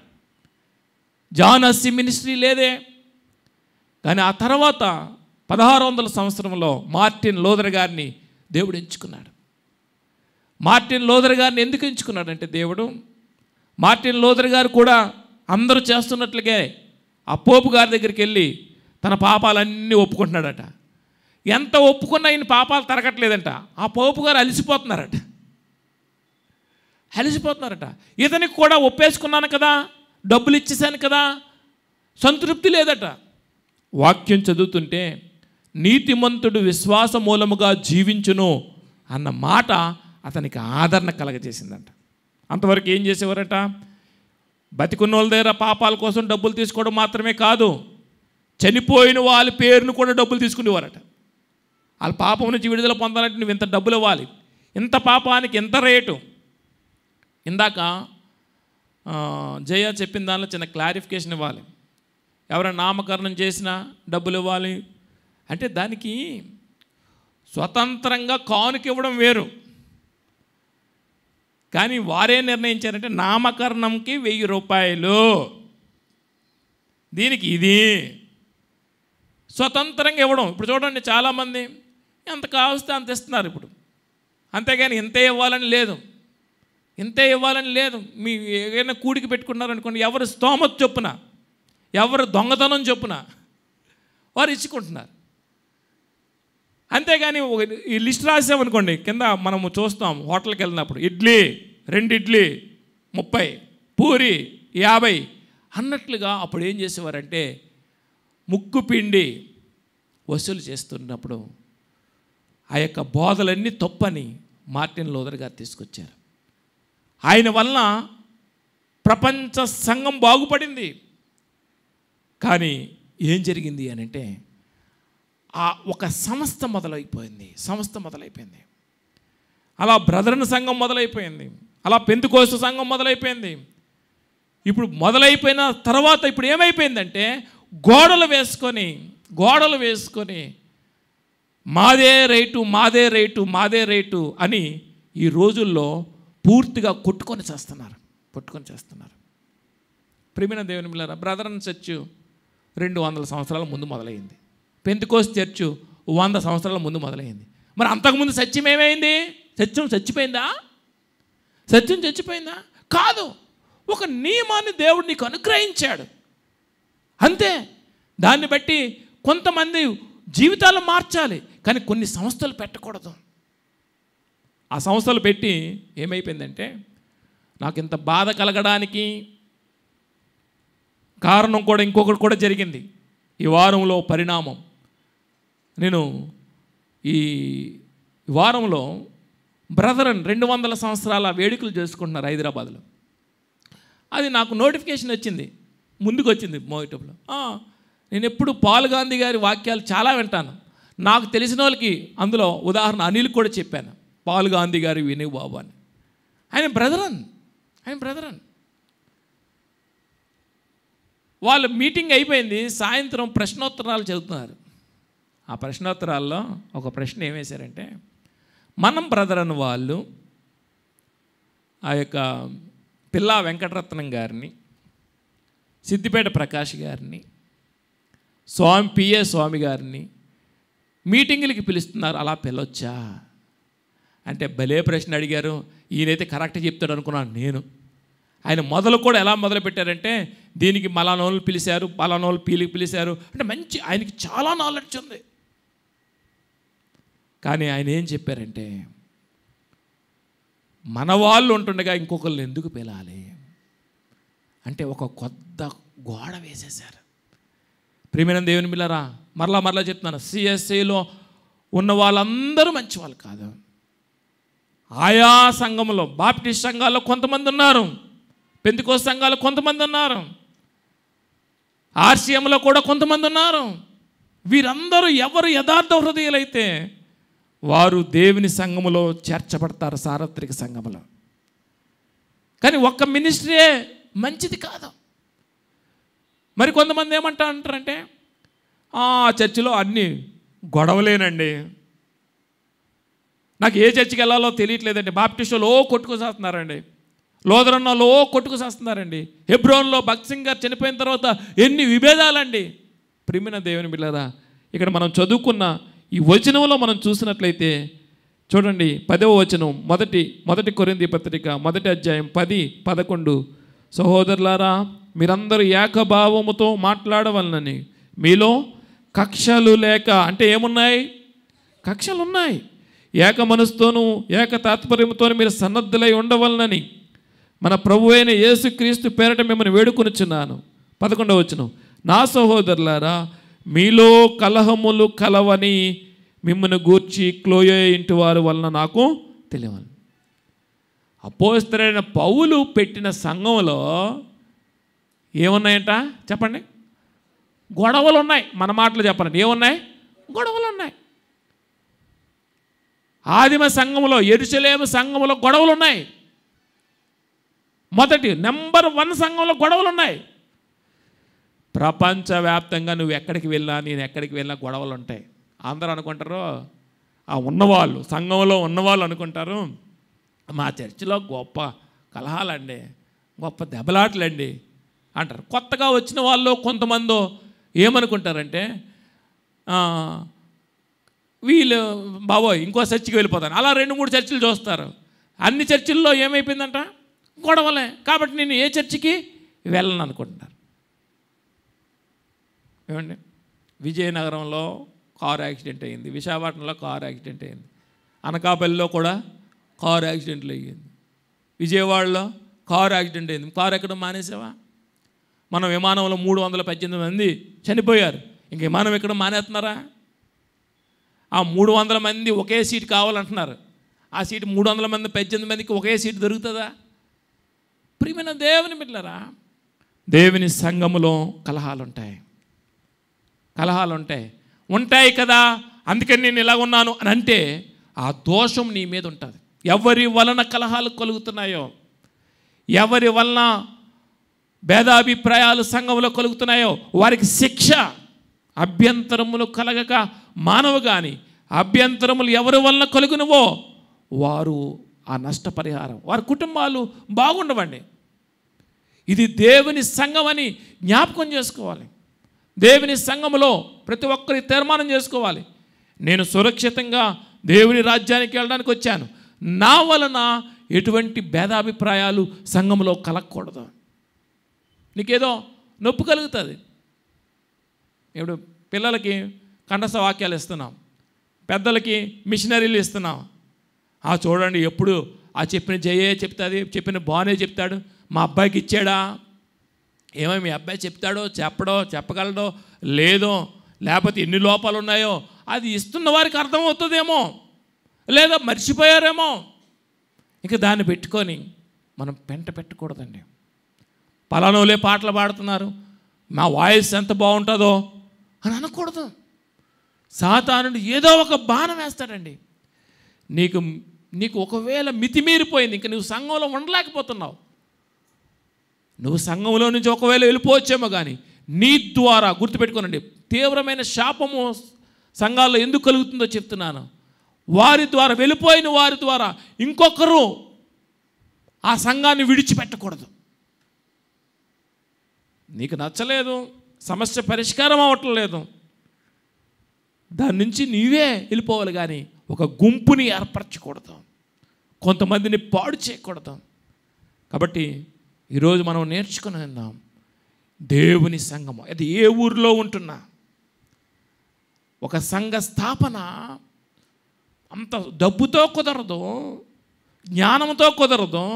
జాన్ హస్సీ మినిస్ట్రీ లేదే, కానీ ఆ తర్వాత 1600 సంవత్సరంలో మార్టిన్ లూథర్ గారిని దేవుడు ఎంచుకున్నాడు. మార్టిన్ లూథర్ గారిని ఎందుకు ఎంచుకున్నాడంటే దేవుడు, మార్టిన్ లూథర్ గారు కూడా అందరూ చేస్తున్నట్లుగే ఆ పోపు గారి దగ్గరికి వెళ్ళి తన పాపాలన్నీ ఒప్పుకుంటున్నాడట. ఎంత ఒప్పుకున్నా ఈయన పాపాలు తరగట్లేదంట. ఆ పోపు గారు అలిసిపోతున్నారట. ఇతనికి కూడా ఒప్పేసుకున్నాను కదా, డబ్బులు ఇచ్చేసాను కదా, సంతృప్తి లేదట. వాక్యం చదువుతుంటే నీతిమంతుడు విశ్వాస మూలముగా జీవించును అన్న మాట అతనికి ఆదరణ కలగజేసిందంట. అంతవరకు ఏం చేసేవారట? బతికున్న వాళ్ళ దగ్గర పాపాల కోసం డబ్బులు తీసుకోవడం మాత్రమే కాదు, చనిపోయిన వాళ్ళ పేరును కూడా డబ్బులు తీసుకునేవారట. వాళ్ళ పాపం నుంచి విడుదల పొందాలంటే నువ్వు ఇంత డబ్బులు ఇవ్వాలి, ఇంత పాపానికి ఎంత రేటు. ఇందాక జయ చెప్పిన దానిలో చిన్న క్లారిఫికేషన్ ఇవ్వాలి. ఎవరైనా నామకరణం చేసినా డబ్బులు ఇవ్వాలి అంటే దానికి స్వతంత్రంగా కానుక ఇవ్వడం వేరు. కానీ వారే నిర్ణయించారంటే నామకరణంకి 1000 రూపాయలు, దీనికి ఇది స్వతంత్రంగా ఇవ్వడం. ఇప్పుడు చూడండి, చాలామంది ఎంత కావస్తే అంత ఇస్తున్నారు ఇప్పుడు, అంతేగాని ఇంతే ఇవ్వాలని లేదు, ఇంతే ఇవ్వాలని లేదు. మీ ఏదైనా కూడికి పెట్టుకున్నారనుకోండి, ఎవరు స్తోమత చొప్పున, ఎవరు దొంగతనం చొప్పున వారు ఇచ్చుకుంటున్నారు. అంతేగాని ఈ లిస్ట్ రాసామనుకోండి, కింద మనము చూస్తాం హోటల్కి వెళ్ళినప్పుడు, ఇడ్లీ 2 ఇడ్లీ 30, పూరి 50 అన్నట్లుగా అప్పుడు ఏం చేసేవారంటే ముక్కు పిండి వసూలు చేస్తున్నప్పుడు ఆ యొక్క బోధలన్నీ తప్పని మార్టిన్ లూథర్ గారు తీసుకొచ్చారు. ఆయన వలన ప్రపంచ సంఘం బాగుపడింది. కానీ ఏం జరిగింది అని అంటే ఆ ఒక సంస్థ మొదలైపోయింది. అలా బ్రదరన్ సంఘం మొదలైపోయింది, అలా పెంతెకోస్తు సంఘం మొదలైపోయింది. ఇప్పుడు మొదలైపోయిన తర్వాత ఇప్పుడు ఏమైపోయిందంటే గోడలు వేసుకొని మాదే రేటు అని ఈ రోజుల్లో పూర్తిగా కొట్టుకొని చేస్తున్నారు. ప్రియమైన దేవుని బిడ్డలారా, బ్రదరన్ చర్చ్ 200 సంవత్సరాల ముందు మొదలైంది, పెంతెకోస్తు చర్చ్ 100 సంవత్సరాల ముందు మొదలైంది. మరి అంతకుముందు సత్యం ఏమైంది? సత్యం చచ్చిపోయిందా? కాదు, ఒక నియమాన్ని దేవుడు నీకు అనుగ్రహించాడు అంతే. దాన్ని బట్టి కొంతమంది జీవితాలు మార్చాలి, కానీ కొన్ని సంస్థలు పెట్టకూడదు. ఆ సంస్థలు పెట్టి ఏమైపోయిందంటే నాకు ఇంత బాధ కలగడానికి కారణం కూడా ఇంకొకటి కూడా జరిగింది ఈ వారంలో పరిణామం. నేను ఈ వారంలో బ్రదరన్ 200 సంవత్సరాల వేడుకలు చేసుకుంటున్నారు హైదరాబాద్లో. అది నాకు నోటిఫికేషన్ వచ్చింది. ముందుకు వచ్చింది యూట్యూబ్లో. నేను ఎప్పుడు పాల్ గాంధీ గారి వాక్యాలు చాలా వింటాను. నాకు తెలిసిన వాళ్ళకి అందులో ఉదాహరణ అనిల్ కూడా చెప్పాను, పాల్ గాంధీ గారి విను బాబు అని. ఆయన బ్రదరన్. వాళ్ళ మీటింగ్ అయిపోయింది, సాయంత్రం ప్రశ్నోత్తరాలు చదువుతున్నారు. ఆ ప్రశ్నోత్తరాల్లో ఒక ప్రశ్న ఏం వేశారంటే, మనం బ్రదర్ అని వాళ్ళు ఆ యొక్క పిల్లా వెంకటరత్నం గారిని, సిద్దిపేట ప్రకాష్ గారిని, పిఏ స్వామి గారిని మీటింగులకి పిలుస్తున్నారు, అలా పిలవచ్చా అంటే భలే ప్రశ్న అడిగారు. ఈయనైతే కరెక్ట్ చెప్తాడు అనుకున్నాను నేను. ఆయన మొదలు కూడా ఎలా మొదలు పెట్టారంటే, దీనికి మలానోళ్ళు పిలిచారు, పలానోళ్ళు పిలిచారు అంటే మంచి, ఆయనకి చాలా నాలెడ్జ్ ఉంది. కానీ ఆయన ఏం చెప్పారంటే, మన వాళ్ళు ఉంటుండగా ఇంకొకరిని ఎందుకు పిలాలి అంటే ఒక కొత్త గోడ వేసేశారు. ప్రియమైన దేవుని బిడ్డలారా, మరలా చెప్తున్నాను, సిఎస్ఐలో ఉన్న వాళ్ళందరూ మంచి వాళ్ళు కాదు. ఆయా సంఘంలో బాప్టిస్ట్ సంఘాల్లో కొంతమంది ఉన్నారు, పెంతెకోస్తు సంఘాలు కొంతమంది ఉన్నారు, ఆర్సీఎంలో కూడా కొంతమంది ఉన్నారు. వీరందరూ ఎవరు యథార్థ హృదయాలైతే వారు దేవుని సంఘములో చేర్చబడతారు, సార్వత్రిక సంఘములో. కానీ ఒక్క మినిస్ట్రీయే మంచిది కాదు. మరి కొంతమంది ఏమంటారంటే, చర్చిలో అన్నీ గొడవలేనండి, నాకు ఏ చర్చికి వెళ్ళాలో తెలియట్లేదండి, బాప్టిస్టులో కొట్టుకుసేస్తున్నారండి, లోదరన్నలో కొట్టుకుసేస్తున్నారండి, హెబ్రోన్లో భక్త్ సింగ్ గారు చనిపోయిన తర్వాత ఎన్ని విభేదాలండి. ప్రియమైన దేవుని బిడ్డలారా, ఇక్కడ మనం చదువుకున్న ఈ వచనంలో మనం చూసినట్లయితే చూడండి, 10వ వచనం, మొదటి కొరింథీ పత్రిక 1వ అధ్యాయం 10-11. సహోదరులారా, మీరందరూ ఏకభావముతో మాట్లాడవలనని మీలో కక్షలు లేక, అంటే ఏమున్నాయి? కక్షలు ఉన్నాయి. ఏక మనసుతోనూ ఏక తాత్పర్యంతోనూ మీరు సన్నద్ధులై ఉండవలనని మన ప్రభు అయిన యేసుక్రీస్తు పేరట మిమ్మల్ని వేడుకొనుచున్నాను. 11వ వచనం, నా సహోదరులారా, మీలో కలహములు కలవని మిమ్మల్ని గూర్చి క్లోయే ఇంటి వారి వలన నాకు తెలియవాలి. అపోస్తలుడైన పౌలు పెట్టిన సంఘంలో ఏమున్నాయంట చెప్పండి? గొడవలు ఉన్నాయి. మన మాటలు చెప్పండి, ఏమున్నాయి? గొడవలు ఉన్నాయి. ఆదిమ సంఘములో, యెరూషలేము సంఘములో గొడవలు ఉన్నాయి. నెంబర్ 1 సంఘంలో గొడవలు ఉన్నాయి. ప్రపంచవ్యాప్తంగా నువ్వు ఎక్కడికి వెళ్ళినా, నేను ఎక్కడికి వెళ్ళినా గొడవలు ఉంటాయి. అందరూ అనుకుంటారు, ఆ ఉన్నవాళ్ళు, సంఘంలో ఉన్నవాళ్ళు అనుకుంటారు, మా చర్చిలో గొప్ప కలహాలండి, గొప్ప దెబ్బలాటలండి అంటారు. కొత్తగా వచ్చిన వాళ్ళు కొంతమంది ఏమనుకుంటారంటే, వీళ్ళు బాబోయ్ ఇంకో చర్చికి వెళ్ళిపోతాను, అలా 2-3 చర్చిలు చూస్తారు. అన్ని చర్చిల్లో ఏమైపోయిందంట? గొడవలే. కాబట్టి నేను ఏ చర్చికి వెళ్ళను అనుకుంటున్నారు. ఏమండి, విజయనగరంలో కారు యాక్సిడెంట్ అయ్యింది, విశాఖపట్నంలో కారు యాక్సిడెంట్ అయ్యింది, అనకాపల్లిలో కూడా కారు యాక్సిడెంట్లు అయ్యింది, విజయవాడలో కారు యాక్సిడెంట్ అయింది. కారు ఎక్కడ మానేసావా? మన విమానంలో 318 మంది చనిపోయారు, ఇంక విమానం ఎక్కడ మానేస్తున్నారా? ఆ 300 మంది ఒకే సీట్ కావాలంటున్నారు, ఆ సీటు 300 మంది 18 మందికి ఒకే సీటు దొరుకుతుందా? ప్రియమైన దేవుని బిడ్డలారా, దేవుని సంఘములో కలహాలు ఉంటాయి కదా, అందుకని నేను ఇలా ఉన్నాను అని అంటే ఆ దోషం నీ మీద ఉంటుంది. ఎవరి వలన కలహాలు కలుగుతున్నాయో, ఎవరి వలన భేదాభిప్రాయాలు సంఘంలో కలుగుతున్నాయో వారికి శిక్ష. అభ్యంతరములు కలగక మానవు కానీ అభ్యంతరములు ఎవరి వలన కలుగునువో వారు ఆ నష్టపరిహారం, వారి కుటుంబాలు బాగుండవండి. ఇది దేవుని సంఘం అని జ్ఞాపకం చేసుకోవాలి. దేవుని సంఘములో ప్రతి ఒక్కరి తీర్మానం చేసుకోవాలి, నేను సురక్షితంగా దేవుని రాజ్యానికి వెళ్ళడానికి వచ్చాను, నా వలన ఎటువంటి భేదాభిప్రాయాలు సంఘంలో కలగకూడదు. నీకేదో నొప్పి కలుగుతుంది. ఇప్పుడు పిల్లలకి కంఠస్థ వాక్యాలు ఇస్తున్నాం, పెద్దలకి మిషనరీలు ఇస్తున్నాం. చూడండి, ఎప్పుడు ఆ చెప్పిన జయే చెప్తుంది, చెప్పిన బానే చెప్తాడు, మా అబ్బాయికి ఇచ్చాడా, ఏమో మీ అబ్బాయి చెప్తాడో చెప్పగలడో లేదో, లేకపోతే ఎన్ని లోపాలు ఉన్నాయో అది ఇస్తున్న వారికి అర్థమవుతుందేమో, లేదా మర్చిపోయారేమో. ఇక దాన్ని పెట్టుకొని మనం పెంట పెట్టకూడదండి. పలానోలే పాటలు పాడుతున్నారు, మా వాయిస్ ఎంత బాగుంటుందో అని అనకూడదు. సాతానుడు ఏదో ఒక బాణం వేస్తాడండి. నీకు ఒకవేళ మితిమీరిపోయింది, ఇంక నువ్వు సంఘంలో ఉండలేకపోతున్నావు, నువ్వు సంఘంలో నుంచి ఒకవేళ వెళ్ళిపోవచ్చేమో, కానీ నీ ద్వారా గుర్తుపెట్టుకోనండి, తీవ్రమైన శాపము సంఘాల్లో ఎందుకు కలుగుతుందో చెప్తున్నాను. వారి ద్వారా, వెళ్ళిపోయిన వారి ద్వారా ఇంకొకరు ఆ సంఘాన్ని విడిచిపెట్టకూడదు. నీకు నచ్చలేదు, సమస్య పరిష్కారం అవ్వటం లేదు, దాని నుంచి నీవే వెళ్ళిపోవాలి, కానీ ఒక గుంపుని ఏర్పరచకూడదు, కొంతమందిని పాడు చేయకూడదు. కాబట్టి ఈరోజు మనం నేర్చుకుని ఉన్నాం, దేవుని సంఘము అది ఏ ఊరిలో ఉంటున్నా ఒక సంఘ స్థాపన అంత డబ్బుతో కుదరదు, జ్ఞానంతో కుదరదు,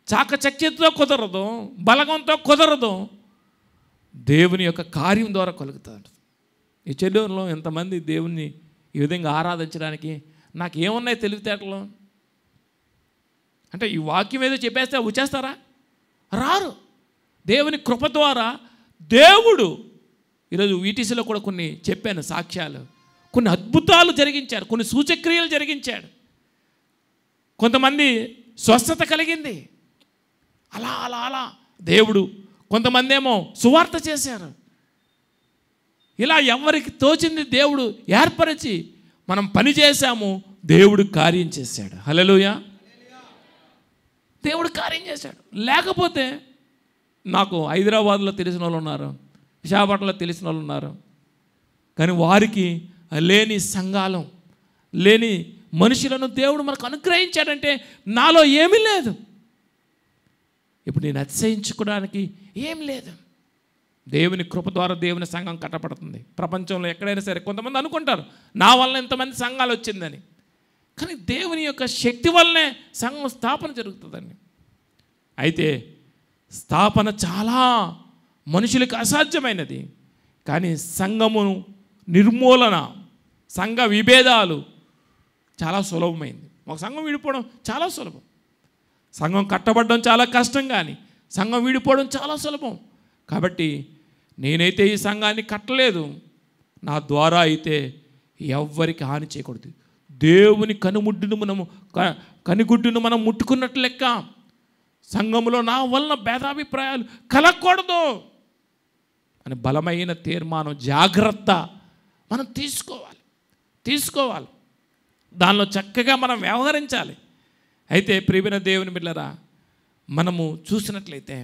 చాకచక్యంతో కుదరదు, బలగంతో కుదరదు, దేవుని యొక్క కార్యం ద్వారా కలుగుతాడు. ఈ చెల్లూరులో ఎంతమంది దేవుణ్ణి ఈ విధంగా ఆరాధించడానికి నాకు ఏమున్నాయి తెలివితేటలు అంటే ఈ వాక్యం ఏదో చెప్పేస్తే వచ్చేస్తారా? రారు. దేవుని కృప ద్వారా దేవుడు ఈరోజు వీటీసీలో కూడా కొన్ని చెప్పాను సాక్ష్యాలు, కొన్ని అద్భుతాలు జరిగించాడు, కొన్ని సూచక్రియలు జరిగించాడు, కొంతమంది స్వస్థత కలిగింది. అలా అలా అలా దేవుడు, కొంతమంది ఏమో సువార్త చేశారు. ఇలా ఎవరికి తోచింది దేవుడు ఏర్పరిచి మనం పని చేశాము, దేవుడు కార్యం చేశాడు. హల్లెలూయా. దేవుడు కార్యం చేశాడు. లేకపోతే నాకు హైదరాబాద్లో తెలిసిన వాళ్ళు ఉన్నారు, విశాఖపట్నంలో తెలిసిన వాళ్ళు ఉన్నారు, కానీ వారికి లేని సంఘాలు, లేని మనుషులను దేవుడు మనకు అనుగ్రహించాడంటే నాలో ఏమీ లేదు. ఇప్పుడు నేను అతిశయించుకోవడానికి ఏం లేదు. దేవుని కృప ద్వారా దేవుని సంఘం కట్టబడుతుంది. ప్రపంచంలో ఎక్కడైనా సరే కొంతమంది అనుకుంటారు నా వల్ల ఎంతమంది సంఘాలు వచ్చిందని, కానీ దేవుని యొక్క శక్తి వల్లనే సంఘం స్థాపన జరుగుతుందండి. అయితే స్థాపన చాలా మనుషులకు అసాధ్యమైనది, కానీ సంఘము నిర్మూలన, సంఘ విభేదాలు చాలా సులభమైంది. ఒక సంఘం విడిపోవడం చాలా సులభం, సంఘం కట్టబడడం చాలా కష్టం, కానీ సంఘం విడిపోవడం చాలా సులభం. కాబట్టి నేనైతే ఈ సంఘాన్ని కట్టలేదు, నా ద్వారా అయితే ఎవ్వరికి హాని చేయకూడదు. దేవుని కనుగుడ్డును మనం ముట్టుకున్నట్లు లెక్క సంఘంలో నా వలన భేదాభిప్రాయాలు కలగకూడదు అని బలమైన తీర్మానం, జాగ్రత్త మనం తీసుకోవాలి. దానిలో చక్కగా మనం వ్యవహరించాలి. అయితే ప్రియమైన దేవుని బిడ్డలారా, మనము చూసినట్లయితే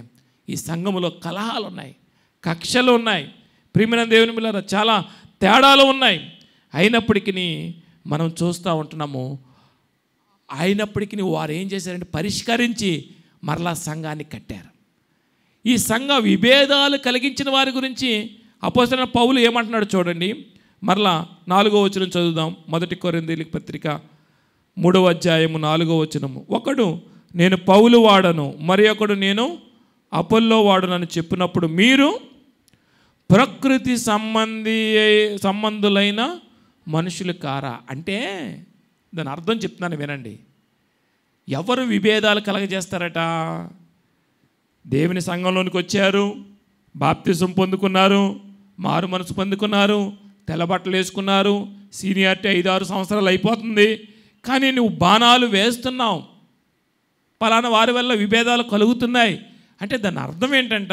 ఈ సంఘములో కలహాలు ఉన్నాయి, కక్షలు ఉన్నాయి, ప్రియమైన దేవుని బిడ్డలారా చాలా తేడాలు ఉన్నాయి. అయినప్పటికీ మనం చూస్తూ ఉంటున్నాము, అయినప్పటికీ వారు ఏం చేశారంటే పరిష్కరించి మరలా సంఘాన్ని కట్టారు. ఈ సంఘ విభేదాలు కలిగించిన వారి గురించి అపోస్తలుడైన పౌలు ఏమంటున్నాడు చూడండి. మరలా 4వ వచనం చదువుదాం. 1 కొరింథీయులకు పత్రిక 3వ అధ్యాయము 4వ వచనము. ఒకడు నేను పౌలు వాడను, మరి ఒకడు నేను అపోల్లో వాడనని చెప్పినప్పుడు మీరు ప్రకృతి సంబంధులైన మనుషులు కారా? అంటే దాని అర్థం చెప్తున్నాను వినండి. ఎవరు విభేదాలు కలగజేస్తారట? దేవుని సంఘంలోనికి వచ్చారు, బాప్తిజం పొందుకున్నారు, మారు మనసు పొందుకున్నారు, తెల్లబట్టలు వేసుకున్నారు, సీనియారిటీ 5-6 సంవత్సరాలు అయిపోతుంది, కానీ నువ్వు బాణాలు వేస్తున్నావు, పలానా వారి వల్ల విభేదాలు కలుగుతున్నాయి అంటే దాని అర్థం ఏంటంట,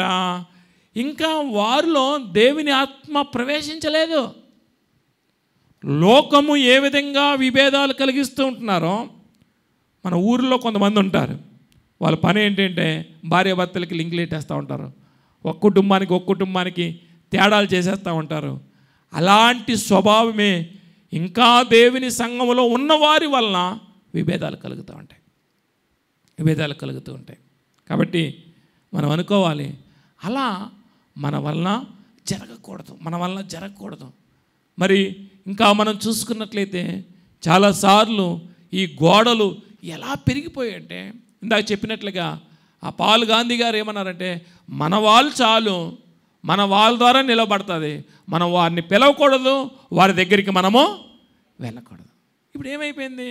ఇంకా వారిలో దేవుని ఆత్మ ప్రవేశించలేదు. లోకము ఏ విధంగా విభేదాలు కలిగిస్తూ ఉంటున్నారో, మన ఊరిలో కొంతమంది ఉంటారు, వాళ్ళ పని ఏంటంటే భార్యాభర్తలకి లింకులు పెట్టేస్తూ ఉంటారు, ఒక కుటుంబానికి తేడాలు చేసేస్తూ ఉంటారు. అలాంటి స్వభావమే ఇంకా దేవుని సంఘములో ఉన్నవారి వలన విభేదాలు కలుగుతూ ఉంటాయి. కాబట్టి మనం అనుకోవాలి, అలా మన వలన జరగకూడదు. మరి ఇంకా మనం చూసుకున్నట్లయితే చాలాసార్లు ఈ గోడలు ఎలా పెరిగిపోయాయంటే, ఇందాక చెప్పినట్లుగా ఆ పాల్ గాంధీ గారు ఏమన్నారంటే, మన వాళ్ళు చాలు, మన వాళ్ళ ద్వారా నిలబడుతుంది, మనం వారిని పిలవకూడదు, వారి దగ్గరికి మనము వెళ్ళకూడదు. ఇప్పుడు ఏమైపోయింది?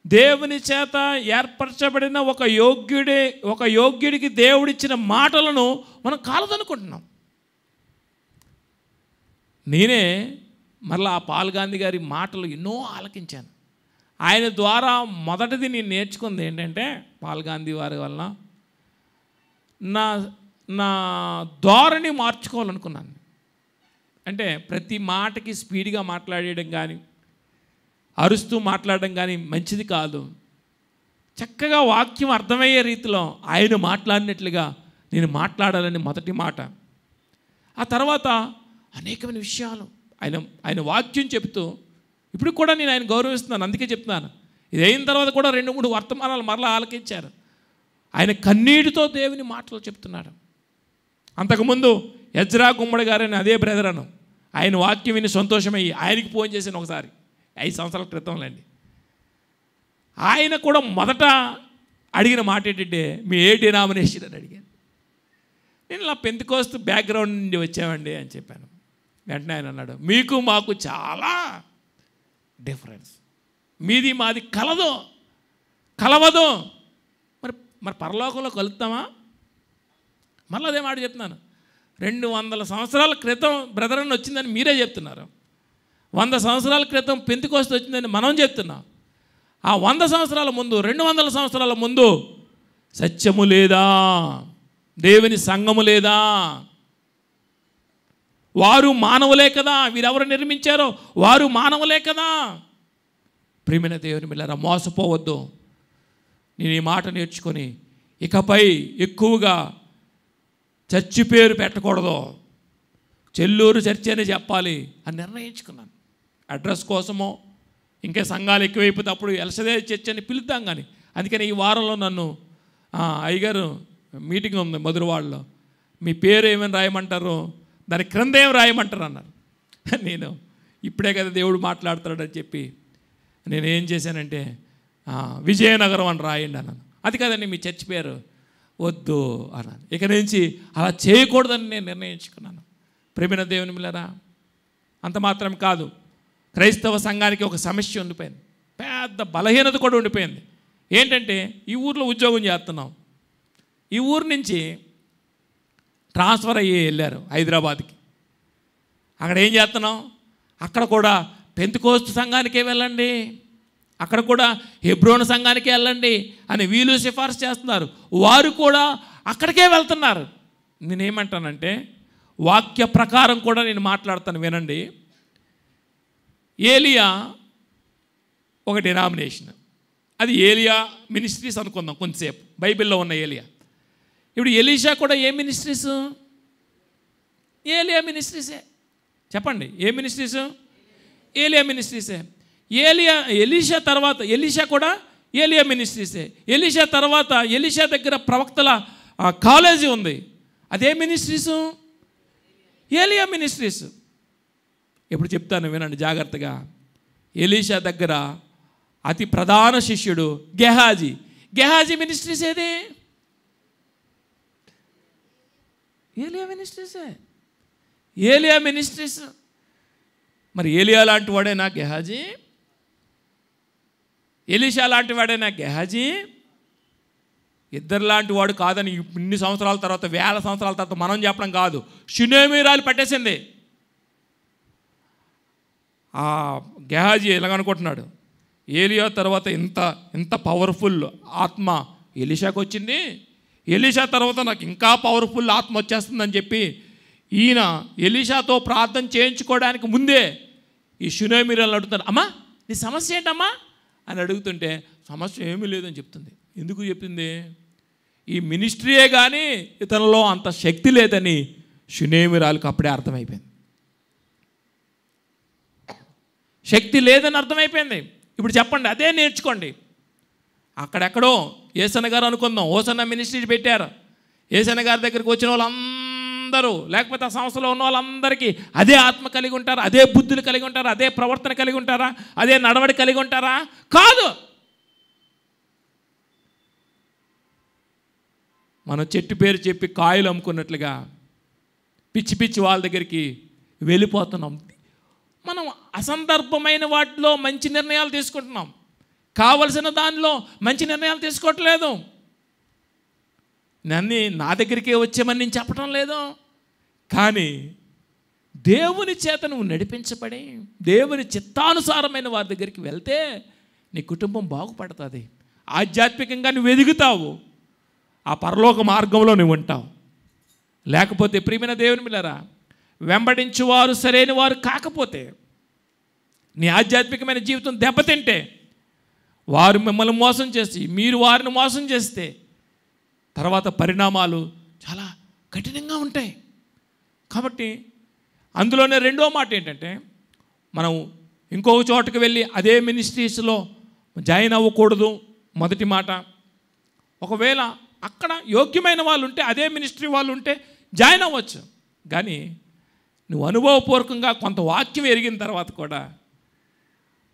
దేవుని చేత ఏర్పరచబడిన ఒక యోగ్యుడికి దేవుడిచ్చిన మాటలను మనం కాలదనుకుంటున్నాం. నేనే మరలా ఆ పాల్ గాంధీ గారి మాటలు ఎన్నో ఆలకించాను. ఆయన ద్వారా మొదటిది నేను నేర్చుకుంది ఏంటంటే, పాల్ గాంధీ వారి వలన నా ధోరణి మార్చుకోవాలనుకున్నాను. అంటే ప్రతి మాటకి స్పీడ్గా మాట్లాడేయడం కానీ, అరుస్తూ మాట్లాడడం కానీ మంచిది కాదు. చక్కగా వాక్యం అర్థమయ్యే రీతిలో ఆయన మాట్లాడినట్లుగా నేను మాట్లాడాలని మొదటి మాట. ఆ తర్వాత అనేకమైన విషయాలు ఆయన వాక్యం చెప్తూ, ఇప్పుడు కూడా నేను ఆయన గౌరవిస్తున్నాను, అందుకే చెప్తున్నాను. ఇది అయిన తర్వాత కూడా 2-3 వర్తమానాలు మరలా ఆలకించారు. ఆయన కన్నీటితో దేవుని మాటలు చెప్తున్నాడు. అంతకుముందు ఎజ్రా గుమ్మడి గారని అదే బ్రదర్ అను, ఆయన వాక్యం విని సంతోషమయ్యి ఆయనకి ఫోన్ చేశాను ఒకసారి 5 సంవత్సరాల క్రితంలేండి. ఆయన కూడా మొదట అడిగిన మాట ఏంటంటే, మీ ఏ డినామినేషన్ అని అడిగాను. నేను ఇలా పెంతెకోస్తు బ్యాక్గ్రౌండ్ నుండి వచ్చామండి అని చెప్పాను. వెంటనే ఆయన అన్నాడు, మీకు మాకు చాలా డిఫరెన్స్, మీది మాది కలవదు. మరి పరలోకంలో కలుస్తామా? మళ్ళీ అదే మాట చెప్తున్నాను. 200 సంవత్సరాల క్రితం బ్రదర్ అని వచ్చిందని మీరే చెప్తున్నారు. 100 సంవత్సరాల క్రితం పెంతెకోస్తు వచ్చిందని మనం చెప్తున్నాం. ఆ 100 సంవత్సరాల ముందు, 200 సంవత్సరాల ముందు సత్యము లేదా, దేవుని సంఘము లేదా, వారు మానవులే కదా, వీరెవరు నిర్మించారో వారు మానవులే కదా. ప్రియమైన దేవుని బిడ్డలారా, మోసపోవద్దు. నేను ఈ మాట నేర్చుకొని ఇకపై ఎక్కువగా చర్చి పేరు పెట్టకూడదు, చెల్లూరు చర్చి అని చెప్పాలి అని నిర్ణయించుకున్నాను. అడ్రస్ కోసమో ఇంకా సంఘాలు ఎక్కువైపోతే అప్పుడు ఎల్సదే చర్చి అని పిలుద్దాం కానీ. అందుకని ఈ వారంలో నన్ను అయ్యగారు మీటింగ్ ఉంది మధురవాడలో, మీ పేరు ఏమని రాయమంటారు, దాని క్రింద ఏం రాయమంటారు అన్నారు. నేను ఇప్పుడే కదా దేవుడు మాట్లాడుతాడని చెప్పి నేనేం చేశానంటే, విజయనగరం అని రాయండి అన్నాను. అది కదండి మీ చర్చి పేరు, వద్దు అన్నాను. ఇక నుంచి అలా చేయకూడదని నేను నిర్ణయించుకున్నాను. ప్రేమైన దేవుని బిడ్డలారా, అంత మాత్రం కాదు, క్రైస్తవ సంఘానికి ఒక సమస్య ఉండిపోయింది, పెద్ద బలహీనత కూడా ఉండిపోయింది. ఏంటంటే, ఈ ఊర్లో ఉద్యోగం చేస్తున్నాం, ఈ ఊరు నుంచి ట్రాన్స్ఫర్ అయ్యి వెళ్ళారు హైదరాబాద్కి. అక్కడ ఏం చేస్తున్నాం, అక్కడ కూడా పెంతెకోస్తు సంఘానికే వెళ్ళండి, అక్కడ కూడా హెబ్రోను సంఘానికే వెళ్ళండి అని వీళ్ళు సిఫార్సు చేస్తున్నారు. వారు కూడా అక్కడికే వెళ్తున్నారు. నేనేమంటానంటే, వాక్య ప్రకారం కూడా నేను మాట్లాడతాను వినండి. ఏలియా ఒక డినామినేషన్, అది ఏలియా మినిస్ట్రీస్ అనుకుందాం కొంతసేపు, బైబిల్లో ఉన్న ఏలియా. ఇప్పుడు ఎలీషా కూడా ఏ మినిస్ట్రీస్? ఏలియా మినిస్ట్రీసే. చెప్పండి, ఏ మినిస్ట్రీస్? ఏలియా మినిస్ట్రీసే. ఎలీషా తర్వాత ఎలీషా కూడా ఏలియా మినిస్ట్రీసే. ఎలీషా తర్వాత ఎలీషా దగ్గర ప్రవక్తల కాలేజీ ఉంది, అదే మినిస్ట్రీసు? ఏలియా మినిస్ట్రీస్. ఎప్పుడు చెప్తాను వినండి జాగ్రత్తగా. ఎలీషా దగ్గర అతి ప్రధాన శిష్యుడు గెహాజీ మినిస్ట్రీస్ ఏది? ఏలియా మినిస్ట్రీసే. ఏలియా మినిస్ట్రీస్. మరి ఏలియా లాంటి వాడేనా గెహాజీ? ఎలీషా లాంటి వాడేనా గెహాజీ? ఇద్దరు లాంటి వాడు కాదని ఇన్ని సంవత్సరాల తర్వాత, 1000 సంవత్సరాల తర్వాత మనం చెప్పడం కాదు, షునేమీరాలు పట్టేసింది. ఆ గెహాజీ ఎలాగనుకుంటున్నాడు, ఏలియా తర్వాత ఇంత పవర్ఫుల్ ఆత్మ ఎలీషాకు వచ్చింది, ఎలీషా తర్వాత నాకు ఇంకా పవర్ఫుల్ ఆత్మ వచ్చేస్తుందని చెప్పి ఈయన ఎలీషాతో ప్రార్థన చేయించుకోవడానికి ముందే ఈ షునేమీరాలను అడుగుతాడు, అమ్మా నీ సమస్య ఏంటమ్మా అని అడుగుతుంటే, సమస్య ఏమీ లేదని చెప్తుంది. ఎందుకు చెప్పింది? ఈ మినిస్ట్రీయే కానీ ఇతనిలో అంత శక్తి లేదని షునేమీరాలకు అప్పుడే అర్థమైపోయింది. శక్తి లేదని అర్థమైపోయింది. ఇప్పుడు చెప్పండి, అదే నేర్చుకోండి. అక్కడెక్కడో ఏసన్న గారు అనుకుందాం, ఓసన్న మినిస్ట్రీ పెట్టారు. ఏసన్న గారి దగ్గరికి వచ్చిన వాళ్ళందరూ, లేకపోతే ఆ సంస్థలో ఉన్న వాళ్ళందరికీ అదే ఆత్మ కలిగి ఉంటారా? అదే బుద్ధులు కలిగి ఉంటారా? అదే ప్రవర్తన కలిగి ఉంటారా? అదే నడవడి కలిగి ఉంటారా? కాదు. మనం చెట్టు పేరు చెప్పి కాయలు అమ్ముకున్నట్లుగా పిచ్చి పిచ్చి వాళ్ళ దగ్గరికి వెళ్ళిపోతున్నాం. మనం అసందర్భమైన వాటిలో మంచి నిర్ణయాలు తీసుకుంటున్నాం, కావలసిన దానిలో మంచి నిర్ణయాలు తీసుకోవట్లేదు. నా దగ్గరికే వచ్చామని నేను చెప్పడం లేదు, కానీ దేవుని చేత నువ్వు నడిపించబడి దేవుని చిత్తానుసారమైన వారి దగ్గరికి వెళ్తే నీ కుటుంబం బాగుపడుతుంది. ఆధ్యాత్మికంగా నువ్వు ఎదుగుతావు, ఆ పరలోక మార్గంలో నువ్వు ఉంటావు. లేకపోతే ప్రియమైన దేవుని బిడ్డలారా, వెంబడించువారు సరైన వారు కాకపోతే, నీ ఆధ్యాత్మికమైన జీవితం దెబ్బతింటే, వారు మిమ్మల్ని మోసం చేసి మీరు వారిని మోసం చేస్తే తర్వాత పరిణామాలు చాలా కఠినంగా ఉంటాయి. కాబట్టి అందులోనే రెండో మాట ఏంటంటే, మనం ఇంకొక చోటకి వెళ్ళి అదే మినిస్ట్రీస్లో జాయిన్ అవ్వకూడదు. మొదటి మాట, ఒకవేళ అక్కడ యోగ్యమైన వాళ్ళు ఉంటే, అదే మినిస్ట్రీ వాళ్ళు ఉంటే జాయిన్ అవ్వచ్చు. కానీ నువ్వు అనుభవపూర్వకంగా కొంత వాక్యం ఎరిగిన తర్వాత కూడా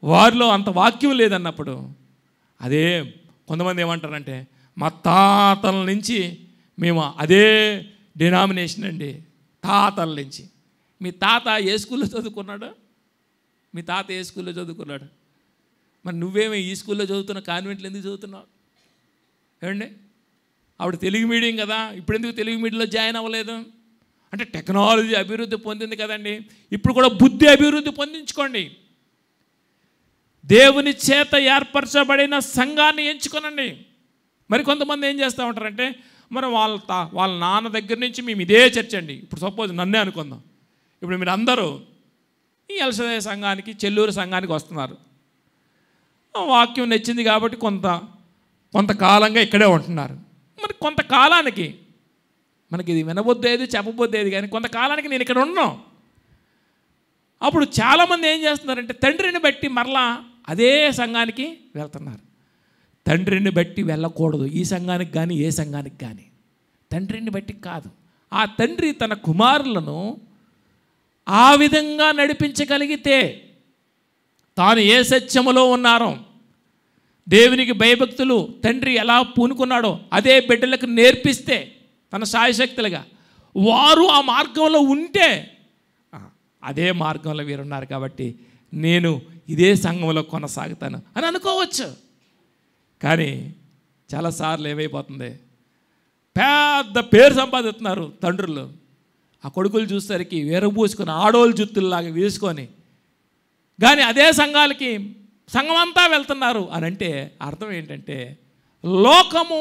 వారిలో అంత వాక్యం లేదన్నప్పుడు, అదే కొంతమంది ఏమంటారంటే, మా తాతల నుంచి మేము అదే డినామినేషన్ అండి, తాతల నుంచి. మీ తాత ఏ స్కూల్లో చదువుకున్నాడు? మీ తాత ఏ స్కూల్లో చదువుకున్నాడు? మరి నువ్వేమో ఈ స్కూల్లో చదువుతున్న కాన్వెంట్లు ఎందుకు చదువుతున్నావు? ఏమండి, ఆవిడ తెలుగు మీడియం కదా, ఇప్పుడు ఎందుకు తెలుగు మీడియంలో జాయిన్ అవ్వలేదు? అంటే టెక్నాలజీ అభివృద్ధి పొందింది కదండి, ఇప్పుడు కూడా బుద్ధి అభివృద్ధి పొందించుకోండి. దేవుని చేత ఏర్పరచబడిన సంఘాన్ని ఎంచుకోనండి. మరి కొంతమంది ఏం చేస్తూ ఉంటారంటే, మరి వాళ్ళ నాన్న దగ్గర నుంచి మేము ఇదే చర్చ అండి. ఇప్పుడు సపోజ్ నన్నే అనుకుందాం, ఇప్పుడు మీరు అందరూ ఈ ఎల్షదాయి సంఘానికి, చెల్లూరు సంఘానికి వస్తున్నారు. వాక్యం నచ్చింది కాబట్టి కొంతకాలంగా ఇక్కడే ఉంటున్నారు. మరి కొంతకాలానికి మనకి ఇది వినబొద్దేది చెప్పబొద్దేది, కానీ కొంతకాలానికి నేను ఇక్కడ ఉన్నాను. అప్పుడు చాలామంది ఏం చేస్తున్నారంటే, తండ్రిని బట్టి మరలా అదే సంఘానికి వెళ్తున్నారు. తండ్రిని బట్టి వెళ్ళకూడదు ఈ సంఘానికి కానీ ఏ సంఘానికి కానీ, తండ్రిని బట్టి కాదు. ఆ తండ్రి తన కుమారులను ఆ విధంగా నడిపించగలిగితే, తాను ఏ సత్యములో ఉన్నారో, దేవునికి భయభక్తులు తండ్రి ఎలా పూనుకున్నాడో అదే బిడ్డలకు నేర్పిస్తే తన సాయశక్తులుగా వారు ఆ మార్గంలో ఉంటే, అదే మార్గంలో వీరున్నారు కాబట్టి నేను ఇదే సంఘంలో కొనసాగుతాను అని అనుకోవచ్చు. కానీ చాలాసార్లు ఏమైపోతుంది, పెద్ద పేరు సంపాదిస్తున్నారు తండ్రులు, ఆ కొడుకులు చూసేసరికి వేరబూసుకొని ఆడోళ్ళు జుత్తుల్లాగా వేసుకొని, కానీ అదే సంఘాలకి సంఘం అంతా వెళ్తున్నారు అని అంటే అర్థం ఏంటంటే, లోకము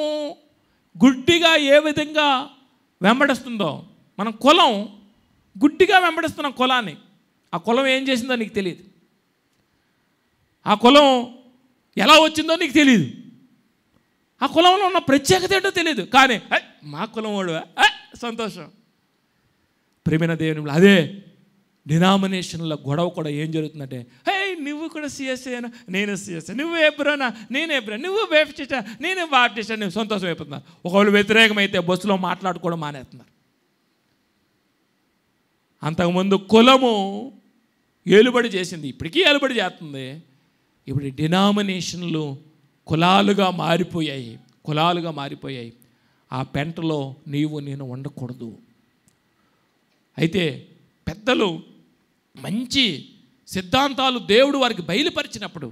గుడ్డిగా ఏ విధంగా వెంబడిస్తుందో, మనం కులం గుడ్డిగా వెంబడిస్తున్నాం కులాన్ని. ఆ కులం ఏం చేసిందో నీకు తెలియదు, ఆ కులం ఎలా వచ్చిందో నీకు తెలియదు, ఆ కులంలో ఉన్న ప్రత్యేకత ఏంటో తెలియదు. కానీ మా కులం వాడు సంతోషం. ప్రేమైన దేవుని, అదే డినామినేషన్ల గొడవ కూడా ఏం జరుగుతుందంటే, నువ్వు కూడా సిఎస్ఏనా, నేను సిఎస్ఏ, నువ్వు ఎబ్రోనా, నేను ఎబ్రో, నువ్వు బాప్టిస్టా, నేను బాప్టిస్టా, నువ్వు సంతోషం అయిపోతున్నారు. ఒకవేళ వ్యతిరేకమైతే బస్సులో మాట్లాడుకోవడం మానేస్తున్నారు. అంతకుముందు కులము ఏలుబడి చేసింది, ఇప్పటికీ ఏలుబడి చేస్తుంది. ఇప్పుడు డినామినేషన్లు కులాలుగా మారిపోయాయి. ఆ పెంటలో నీవు నేను ఉండకూడదు. అయితే పెద్దలు మంచి సిద్ధాంతాలు దేవుడు వారికి బయలుపరిచినప్పుడు,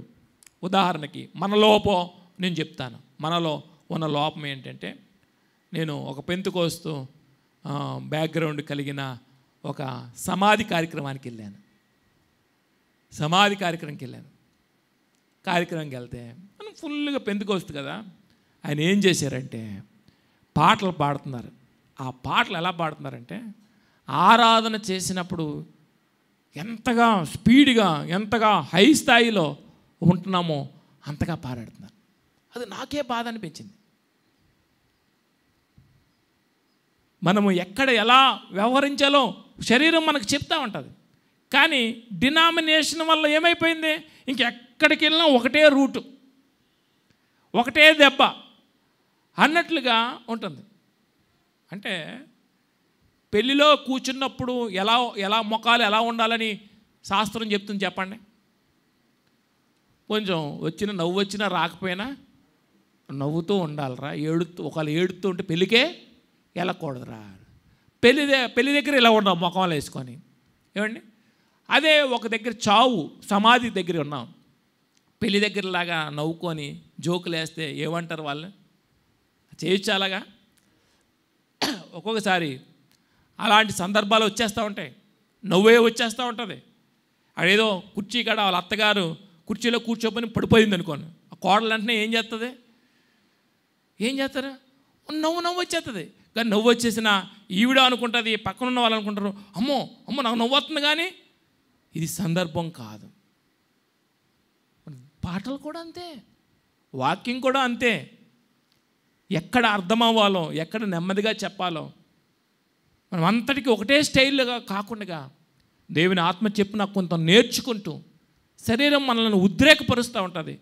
ఉదాహరణకి నేను చెప్తాను, మనలో ఉన్న లోపం ఏంటంటే, నేను ఒక పెంతుకోస్తు బ్యాక్గ్రౌండ్ కలిగిన ఒక సమాధి కార్యక్రమానికి వెళ్ళాను. కార్యక్రమంకి వెళ్తే మనం ఫుల్గా పెంతుకోస్తు కదా, ఆయన ఏం చేశారంటే పాటలు పాడుతున్నారు. ఆ పాటలు ఎలా పాడుతున్నారంటే, ఆరాధన చేసినప్పుడు ఎంతగా స్పీడ్గా, ఎంతగా హై స్థాయిలో ఉంటున్నామో అంతగా పాడాడుతున్నారు. అది నాకే బాధ అనిపించింది. మనము ఎక్కడ ఎలా వ్యవహరించాలో శరీరం మనకు చెప్తా ఉంటుంది. కానీ డినామినేషన్ వల్ల ఏమైపోయింది, ఇంకెక్కడికి వెళ్ళినా ఒకటే రూటు, ఒకటే దెబ్బ అన్నట్లుగా ఉంటుంది. అంటే పెళ్ళిలో కూర్చున్నప్పుడు ఎలా మొఖాలు ఎలా ఉండాలని శాస్త్రం చెప్తుంది చెప్పండి. కొంచెం నవ్వు వచ్చినా రాకపోయినా నవ్వుతూ ఉండాలిరా, ఒకవేళ ఏడుతూ ఉంటే పెళ్ళికే వెళ్ళకూడదురా. పెళ్ళి దగ్గర ఇలా ఉన్నాం ముఖాలు వేసుకొని, ఏమండి. అదే ఒక దగ్గర సమాధి దగ్గర ఉన్నాం, పెళ్ళి దగ్గరలాగా నవ్వుకొని జోకులు వేస్తే ఏమంటారు వాళ్ళు? చేయొచ్చు అలాగా. ఒక్కొక్కసారి అలాంటి సందర్భాలు వచ్చేస్తూ ఉంటాయి. నవ్వే వచ్చేస్తూ ఉంటుంది. అదేదో కుర్చీ కాడ వాళ్ళ అత్తగారు కుర్చీలో కూర్చోపని పడిపోయింది అనుకోండి, ఆ కోడలు వెంటనే ఏం చేస్తుంది? ఏం చేస్తారు? నవ్వు వచ్చేస్తుంది. కానీ నవ్వు వచ్చేసిన ఈవిడ అనుకుంటుంది, పక్కన ఉన్న వాళ్ళు అనుకుంటారు, అమ్మో నాకు నవ్వు వస్తుంది. కానీ ఇది సందర్భం కాదు. పాటలు కూడా అంతే, వాక్యం కూడా అంతే. ఎక్కడ అర్థం అవ్వాలో, ఎక్కడ నెమ్మదిగా చెప్పాలో, మనం అంతటికి ఒకటే స్టైల్గా కాకుండా దేవుని ఆత్మ చెప్పిన కొంత నేర్చుకుంటూ శరీరం మనల్ని ఉద్రేకపరుస్తూ ఉంటుంది.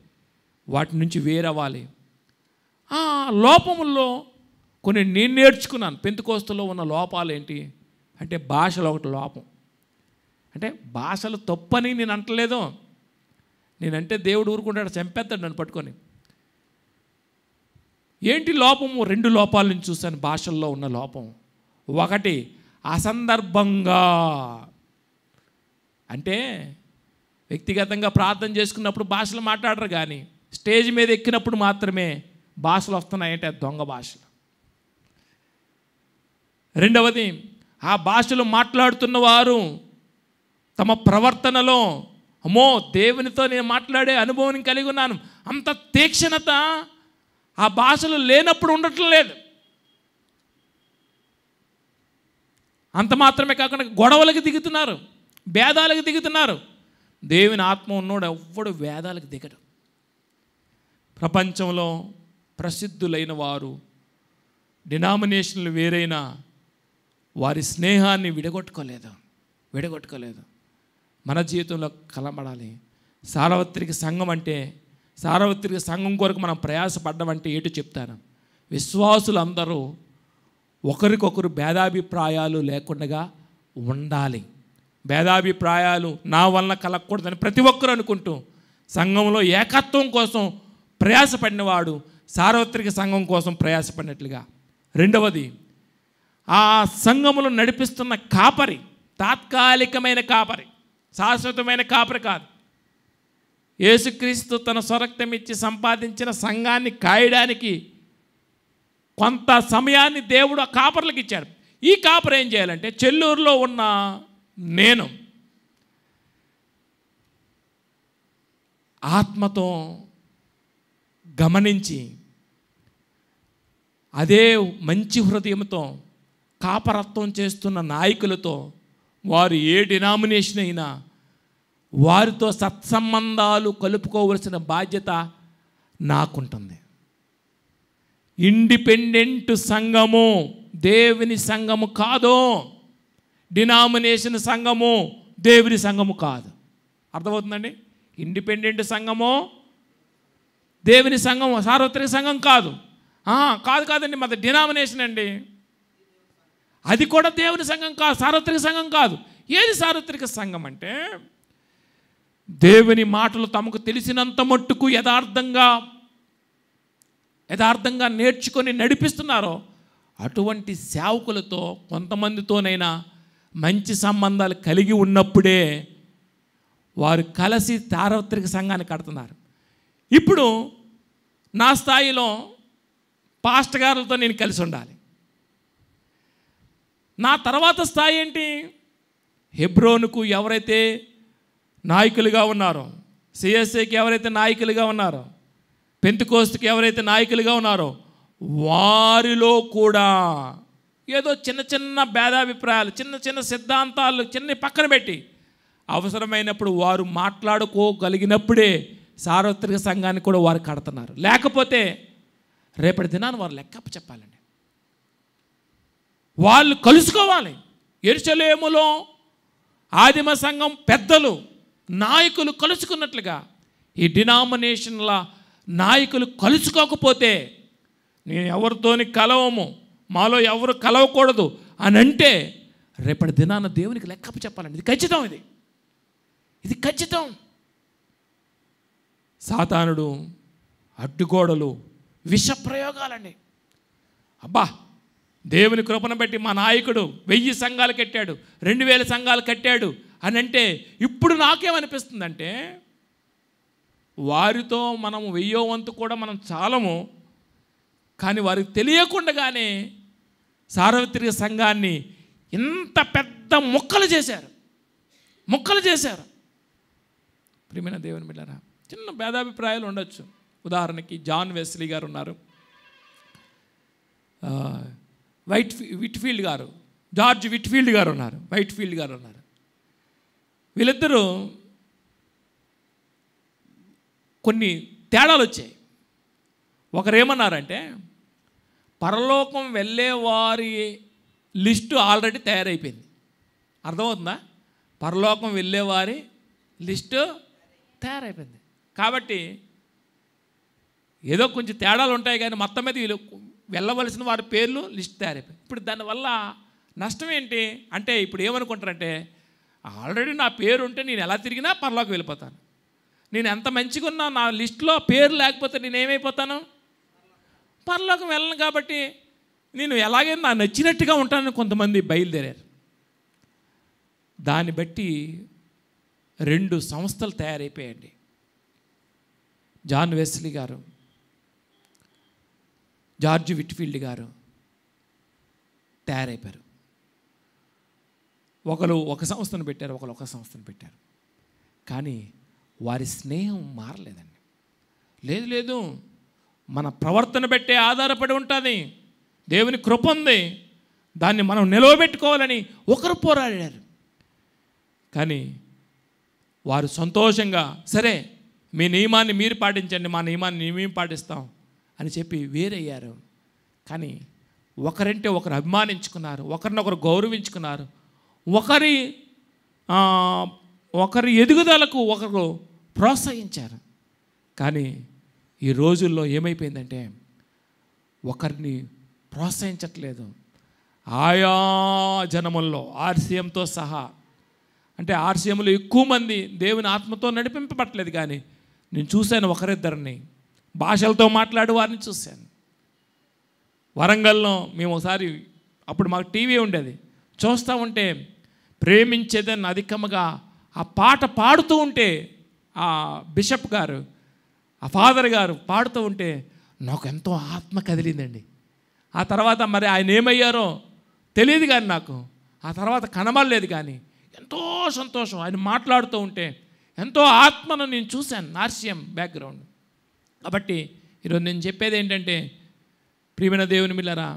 వాటి నుంచి వేరవ్వాలి. లోపముల్లో కొన్ని నేను నేర్చుకున్నాను. పెంతెకోస్తులో ఉన్న లోపాలు ఏంటి అంటే, భాషలో ఒకటి లోపం. అంటే భాషలు తప్పని నేను అంటలేదు. నేనంటే దేవుడు ఊరుకుంటాడు, చంపేస్తాడు నన్ను పట్టుకొని. ఏంటి లోపము? 2 లోపాల నుంచి చూశాను భాషల్లో ఉన్న లోపం. ఒకటి అసందర్భంగా, అంటే వ్యక్తిగతంగా ప్రార్థన చేసుకున్నప్పుడు భాషలు మాట్లాడరు, కానీ స్టేజ్ మీద ఎక్కినప్పుడు మాత్రమే భాషలు వస్తున్నాయంటే అది దొంగ భాషలు. రెండవది, ఆ భాషలు మాట్లాడుతున్న వారు తమ ప్రవర్తనలో అమ్మో దేవునితో నేను మాట్లాడే అనుభవం కలిగి ఉన్నాను, అంత తీక్షణత ఆ భాషలు లేనప్పుడు ఉండటం లేదు. అంత మాత్రమే కాకుండా గొడవలకు దిగుతున్నారు, భేదాలకు దిగుతున్నారు. దేవుని ఆత్మ ఉన్నోడు ఎవ్వడు భేదాలకు దిగడు. ప్రపంచంలో ప్రసిద్ధులైన వారు, డినామినేషన్లు వేరైనా వారి స్నేహాన్ని విడగొట్టుకోలేదు. మన జీవితంలో కలబడాలి. సార్వత్రిక సంఘం అంటే, సార్వత్రిక సంఘం కొరకు మనం ప్రయాసపడ్డమంటే ఏంటో చెప్తాను. విశ్వాసులందరూ ఒకరికొకరు భేదాభిప్రాయాలు లేకుండా ఉండాలి. భేదాభిప్రాయాలు నా వలన కలగకూడదని ప్రతి ఒక్కరు అనుకుంటూ సంఘంలో ఏకత్వం కోసం ప్రయాసపడినవాడు సార్వత్రిక సంఘం కోసం ప్రయాసపడినట్లుగా. రెండవది, ఆ సంఘములు నడిపిస్తున్న కాపరి తాత్కాలికమైన కాపరి, శాశ్వతమైన కాపరి కాదు. యేసుక్రీస్తు తన స్వరక్తం ఇచ్చి సంపాదించిన సంఘాన్ని కాయడానికి కొంత సమయాన్ని దేవుడు ఆ కాపర్లకు ఇచ్చాడు. ఈ కాపర్ ఏం చేయాలంటే, చెల్లూరులో ఉన్న నేను ఆత్మతో గమనించి అదే మంచి హృదయంతో కాపరత్వం చేస్తున్న నాయకులతో, వారు ఏ డినామినేషన్ అయినా వారితో సత్సంబంధాలు కలుపుకోవలసిన బాధ్యత నాకుంటుంది. ఇండిపెండెంట్ సంఘము దేవుని సంఘము కాదు, డినామినేషన్ సంఘము దేవుని సంఘము కాదు. అర్థమవుతుందండి? ఇండిపెండెంట్ సంఘము దేవుని సంఘం, సార్వత్రిక సంఘం కాదు. కాదండి, మాది డినామినేషన్ అండి, అది కూడా దేవుని సంఘం కాదు, సార్వత్రిక సంఘం కాదు. ఏది సార్వత్రిక సంఘం అంటే, దేవుని మాటలు తమకు తెలిసినంత మట్టుకు యథార్థంగా నేర్చుకొని నడిపిస్తున్నారో అటువంటి సేవకులతో కొంతమందితోనైనా మంచి సంబంధాలు కలిగి ఉన్నప్పుడే వారు కలిసి సార్వత్రిక సంఘాన్ని కడుతున్నారు. ఇప్పుడు నా స్థాయిలో పాస్టర్ గారులతో నేను కలిసి ఉండాలి. నా తర్వాత స్థాయి ఏంటి? హెబ్రోనుకు ఎవరైతే నాయకులుగా ఉన్నారో, సిఎస్ఐకి ఎవరైతే నాయకులుగా ఉన్నారో, పెంతెకోస్తుకి ఎవరైతే నాయకులుగా ఉన్నారో, వారిలో కూడా ఏదో చిన్న భేదాభిప్రాయాలు, చిన్న సిద్ధాంతాలు పక్కన పెట్టి అవసరమైనప్పుడు వారు మాట్లాడుకోగలిగినప్పుడే సార్వత్రిక సంఘాన్ని కూడా వారు కడుతున్నారు. లేకపోతే రేపటి దినాన్ని వారు లెక్కప్ప చెప్పాలండి. వాళ్ళు కలుసుకోవాలి. యెరూషలేములో ఆదిమ సంఘం పెద్దలు, నాయకులు కలుసుకున్నట్లుగా ఈ డినామినేషన్ల నాయకులు కలుసుకోకపోతే నేను ఎవరితోని కలవము, మాలో ఎవరు కలవకూడదు అని అంటే రేపటి దినాన దేవునికి లెక్కప్ప చెప్పాలండి. ఇది ఖచ్చితం. ఇది ఖచ్చితం. సాతానుడు అడ్డుగోడలు, విష ప్రయోగాలండి. అబ్బా, దేవుని కృపను బట్టి మా నాయకుడు 1000 సంఘాలు కట్టాడు, 2000 సంఘాలు కట్టాడు అని అంటే ఇప్పుడు నాకేమనిపిస్తుందంటే, వారితో మనము 1000వ వంతు కూడా మనం చాలము, కానీ వారికి తెలియకుండానే సార్వత్రిక సంఘాన్ని ఇంత పెద్ద ముక్కలు చేశారు. ముక్కలు చేశారు. ప్రియమైన దేవుని బిడ్డలారా, చిన్న భేదాభిప్రాయాలు ఉండొచ్చు. ఉదాహరణకి జాన్ వెస్లీ గారు ఉన్నారు, విట్ఫీల్డ్ గారు, జార్జ్ విట్ఫీల్డ్ గారు ఉన్నారు, వైట్ఫీల్డ్ గారు ఉన్నారు. వీళ్ళిద్దరూ కొన్ని తేడాలు వచ్చాయి. ఒకరేమన్నారంటే, పరలోకం వెళ్ళే వారి లిస్టు ఆల్రెడీ తయారైపోయింది. అర్థమవుతుందా? పరలోకం వెళ్ళేవారి లిస్టు తయారైపోయింది. కాబట్టి ఏదో కొంచెం తేడాలు ఉంటాయి, కానీ మొత్తం మీద వీళ్ళు వెళ్ళవలసిన వారి పేర్లు లిస్ట్ తయారైపోయింది. ఇప్పుడు దానివల్ల నష్టం ఏంటి అంటే, ఇప్పుడు ఏమనుకుంటారంటే, ఆల్రెడీ నా పేరు ఉంటే నేను ఎలా తిరిగినా పరలోకం వెళ్ళిపోతాను, నేను ఎంత మంచిగా ఉన్నా నా లిస్టులో పేరు లేకపోతే నేను ఏమైపోతాను, పరలోకం వెళ్ళను, కాబట్టి నేను ఎలాగైనా నా నచ్చినట్టుగా ఉంటానని కొంతమంది బయలుదేరారు. దాన్ని బట్టి 2 సంస్థలు తయారైపోయాయండి. జాన్ వెస్లీ గారు, జార్జ్ విట్ఫీల్డ్ గారు తయారైపోయారు. ఒకరు ఒక సంస్థను పెట్టారు, ఒకరు ఒక సంస్థను పెట్టారు. కానీ వారి స్నేహం మారలేదండి. లేదు, మన ప్రవర్తన బట్టే ఆధారపడి ఉంటుంది. దేవుని కృప ఉంది, దాన్ని మనం నిలవబెట్టుకోవాలని ఒకరు పోరాడారు. కానీ వారు సంతోషంగా, సరే మీ నియమాన్ని మీరు పాటించండి, మా నియమాన్ని మేము పాటిస్తాం అని చెప్పి వేరయ్యారు. కానీ ఒకరంటే ఒకరు అభిమానించుకున్నారు, ఒకరినొకరు గౌరవించుకున్నారు, ఒకరి ఎదుగుదలకు ఒకరు ప్రోత్సహించారు. కానీ ఈ రోజుల్లో ఏమైపోయిందంటే, ఒకరిని ప్రోత్సహించట్లేదు. ఆయా జనముల్లో ఆర్సీఎంతో సహా, అంటే ఆర్సీఎంలో ఎక్కువ మంది దేవుని ఆత్మతో నడిపింపబట్టలేదు. కానీ నేను చూశాను ఒకరిద్దరిని భాషలతో మాట్లాడు వారిని చూశాను. వరంగల్లో మేము ఒకసారి, అప్పుడు మాకు టీవీ ఉండేది, చూస్తూ ఉంటే ప్రేమించేదని అధికముగా ఆ పాట పాడుతూ ఉంటే, ఆ బిషప్ గారు, ఆ ఫాదర్ గారు పాడుతూ ఉంటే నాకు ఎంతో ఆత్మ కదిలిందండి. ఆ తర్వాత మరి ఆయన ఏమయ్యారో తెలియదు, కానీ నాకు ఆ తర్వాత కనబడలేదు. కానీ ఎంతో సంతోషం, ఆయన మాట్లాడుతూ ఉంటే ఎంతో ఆత్మను నేను చూశాను, ఆర్సీఎం బ్యాక్గ్రౌండ్. కాబట్టి ఈరోజు నేను చెప్పేది ఏంటంటే, ప్రియమైన దేవుని బిడ్డలారా,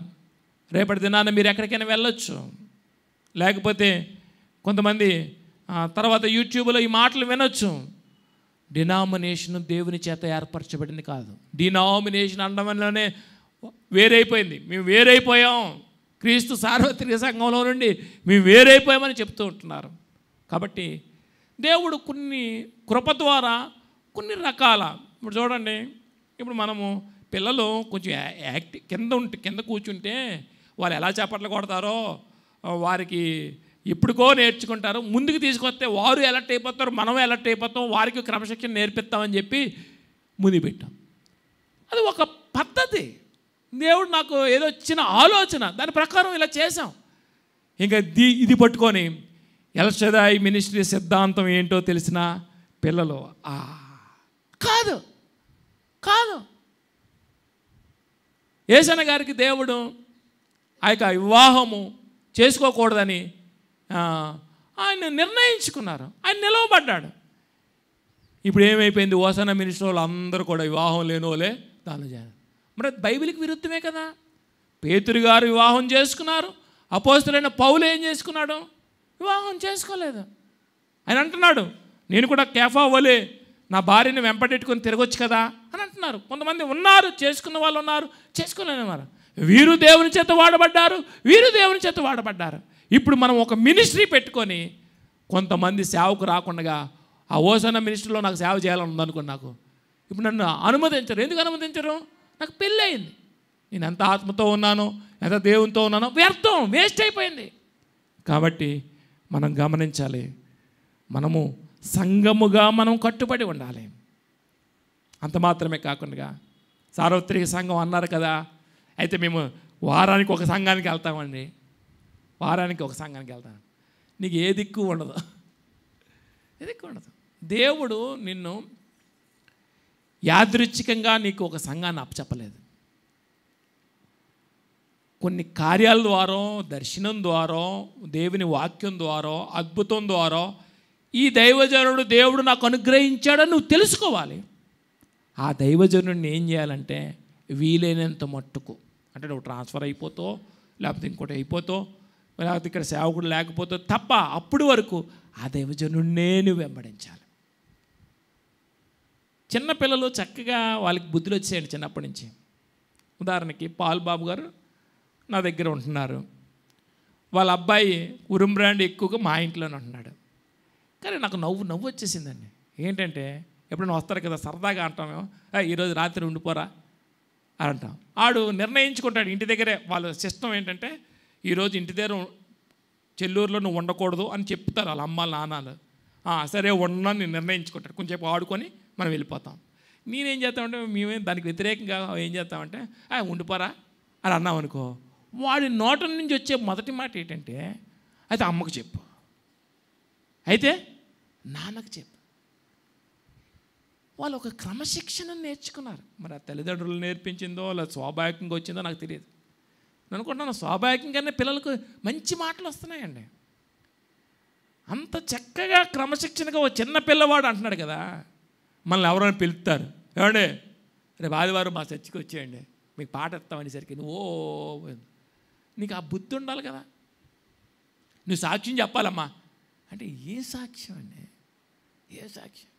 రేపటి దినాన మీరు ఎక్కడికైనా వెళ్ళొచ్చు, లేకపోతే కొంతమంది తర్వాత యూట్యూబ్లో ఈ మాటలు వినొచ్చు. డినామినేషన్ దేవుని చేత ఏర్పరచబడింది కాదు. డినామినేషన్ అనడం వల్లనే వేరైపోయింది. మేము వేరైపోయాం, క్రీస్తు సార్వత్రిక సంఘంలో నుండి మేము వేరైపోయామని చెప్తూ ఉంటున్నారు. కాబట్టి దేవుడు కొన్ని కృప ద్వారా కొన్ని రకాల, ఇప్పుడు చూడండి, ఇప్పుడు మనము పిల్లలు కొంచెం కింద కూర్చుంటే వాళ్ళు ఎలా చప్పట్లు కొడతారో వారికి ఎప్పుడుకో నేర్చుకుంటారు. ముందుకు తీసుకొస్తే వారు ఎలర్ట్ అయిపోతారు, మనం ఎలర్ట్ అయిపోతాం, వారికి క్రమశిక్షణ నేర్పిస్తామని చెప్పి ముందు పెట్టాం. అది ఒక పద్ధతి. దేవుడు నాకు ఏదో చిన్న ఆలోచన, దాని ప్రకారం ఇలా చేసాం. ఇంకా ఇది పట్టుకొని ఎల్షదాయి మినిస్ట్రీ సిద్ధాంతం ఏంటో తెలిసిన పిల్లలు కాదు. యేసన్న గారికి దేవుడు ఆ యొక్క వివాహము చేసుకోకూడదని ఆయన నిర్ణయించుకున్నారు, ఆయన నిలవబడ్డాడు. ఇప్పుడు ఏమైపోయింది, ఓసన్న మినిస్టర్ వాళ్ళు అందరూ కూడా వివాహం లేనోలే దానిలో చేయాలి. మరి బైబిల్కి విరుద్ధమే కదా. పేతురు గారు వివాహం చేసుకున్నారు, అపోస్తలుడైన పౌలు ఏం చేసుకున్నాడు, వివాహం చేసుకోలేదు. ఆయన అంటున్నాడు, నేను కూడా కేఫా వలే నా భార్యని వెంపడెట్టుకొని తిరగొచ్చు కదా అని అంటున్నారు. కొంతమంది ఉన్నారు, చేసుకున్న వాళ్ళు ఉన్నారు, చేసుకోలేని వారు. వీరు దేవుని చేత వాడబడ్డారు, వీరు దేవుని చేత వాడబడ్డారు. ఇప్పుడు మనం ఒక మినిస్ట్రీ పెట్టుకొని కొంతమంది సేవకు రాకుండా, ఆ ఓసన్న మినిస్ట్రీలో నాకు సేవ చేయాలని ఉందనుకోండి, నాకు ఇప్పుడు నన్ను అనుమతించరు. ఎందుకు అనుమతించరు? నాకు పెళ్ళి అయింది, నేను ఎంత ఆత్మతో ఉన్నానో, ఎంత దేవునితో ఉన్నానో వ్యర్థం, వేస్ట్ అయిపోయింది. కాబట్టి మనం గమనించాలి, మనము సంఘముగా మనం కట్టుబడి ఉండాలి. అంత మాత్రమే కాకుండా సార్వత్రిక సంఘం అన్నారు కదా, అయితే మేము వారానికి ఒక సంఘానికి వెళ్తామండి, వారానికి ఒక సంఘానికి వెళ్తాం. నీకు ఏ దిక్కు ఉండదు, ఏ దిక్కు ఉండదు. దేవుడు నిన్ను యాదృచ్ఛికంగా నీకు ఒక సంఘాన్ని అప్పచెప్పలేదు. కొన్ని కార్యాల ద్వారా, దర్శనం ద్వారా, దేవుని వాక్యం ద్వారా, అద్భుతం ద్వారా ఈ దైవజనుడు దేవుడు నాకు అనుగ్రహించాడని నువ్వు తెలుసుకోవాలి. ఆ దైవజనుడిని ఏం చేయాలంటే వీలైనంత మట్టుకు, అంటే నువ్వు ట్రాన్స్ఫర్ అయిపోతో, లేకపోతే ఇంకోటి అయిపోతో, లేకపోతే ఇక్కడ సేవకుడు లేకపోతే తప్ప అప్పుడు వరకు ఆ దైవజనుడినే నువ్వు వెంబడించాలి. చిన్నపిల్లలు చక్కగా వాళ్ళకి బుద్ధులు వచ్చేయండి చిన్నప్పటి నుంచి. ఉదాహరణకి పాల్ బాబు గారు నా దగ్గర ఉంటున్నారు. వాళ్ళ అబ్బాయి ఉరుం బ్రాండ్ ఎక్కువగా మా ఇంట్లోనే ఉంటున్నాడు. కానీ నాకు నవ్వు వచ్చేసిందండి. ఏంటంటే ఎప్పుడైనా వస్తారు కదా, సరదాగా అంటామేమో, ఈరోజు రాత్రి ఉండిపోరా అని అంటాం. ఆడు నిర్ణయించుకుంటాడు ఇంటి దగ్గరే. వాళ్ళ సిస్టమ్ ఏంటంటే ఈరోజు ఇంటి దగ్గర చెల్లూరులో నువ్వు ఉండకూడదు అని చెప్తారు వాళ్ళ అమ్మ నాన్నలు. సరే ఉండని నిర్ణయించుకుంటాడు. కొంచెంసేపు ఆడుకొని మనం వెళ్ళిపోతాం. నేనేం చేస్తామంటే మేమేం దానికి వ్యతిరేకంగా ఏం చేస్తామంటే ఉండిపోరా అని అన్నాం అనుకో, వాడి నోట నుంచి వచ్చే మొదటి మాట ఏంటంటే అయితే అమ్మకు చెప్పు, అయితే నాన్నకు చెప్పు. వాళ్ళు ఒక క్రమశిక్షణ నేర్చుకున్నారు. మరి ఆ తల్లిదండ్రులు నేర్పించిందో లేదా స్వాభావికంగా వచ్చిందో నాకు తెలియదు. నేను అనుకుంటున్నాను స్వాభావికంగానే పిల్లలకు మంచి మాటలు వస్తున్నాయండి. అంత చక్కగా క్రమశిక్షణగా ఓ చిన్న పిల్లవాడు అంటున్నాడు కదా, మనల్ని ఎవరైనా పిలుస్తారు, ఏమండి రేపు ఆదివారం మా చర్చికి వచ్చేయండి, మీకు పాట ఇస్తామనేసరికి నువ్వు నీకు ఆ బుద్ధి ఉండాలి కదా. నువ్వు సాక్ష్యం చెప్పాలమ్మా అంటే ఏ సాక్ష్యం అండి, ఏ సాక్ష్యం?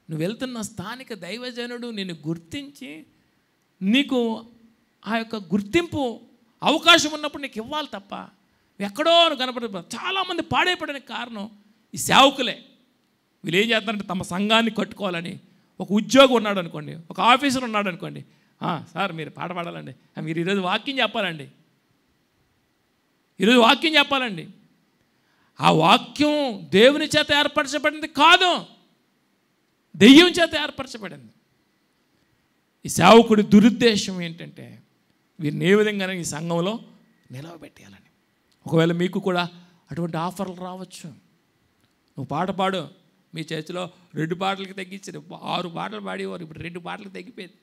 నువ్వు వెళ్తున్న స్థానిక దైవజనుడు నిన్ను గుర్తించి నీకు ఆ యొక్క గుర్తింపు అవకాశం ఉన్నప్పుడు నీకు ఇవ్వాలి తప్ప ఎక్కడో కనపడ. చాలామంది పాడైపోవడానికి కారణం ఈ సేవకులే. వీళ్ళు ఏం చేస్తారంటే తమ సంఘాన్ని కట్టుకోవాలని, ఒక ఉద్యోగం ఉన్నాడు అనుకోండి, ఒక ఆఫీసర్ ఉన్నాడు అనుకోండి, సార్ మీరు పాట పాడాలండి, మీరు ఈరోజు వాక్యం చెప్పాలండి, ఈరోజు వాక్యం చెప్పాలండి. ఆ వాక్యం దేవుని చేత ఏర్పరచబడింది కాదు, దెయ్యం చేత ఏర్పరచబడింది. ఈ సేవకుడి దురుద్దేశం ఏంటంటే వీరిని ఏ విధంగానే ఈ సంఘంలో నిలవబెట్టేయాలని. ఒకవేళ మీకు కూడా అటువంటి ఆఫర్లు రావచ్చు. నువ్వు పాట పాడు, మీ చర్చిలో 2 పాటలకి తగ్గించారు, 6 పాటలు పాడేవారు, ఇప్పుడు 2 పాటలకు తగ్గిపోయింది.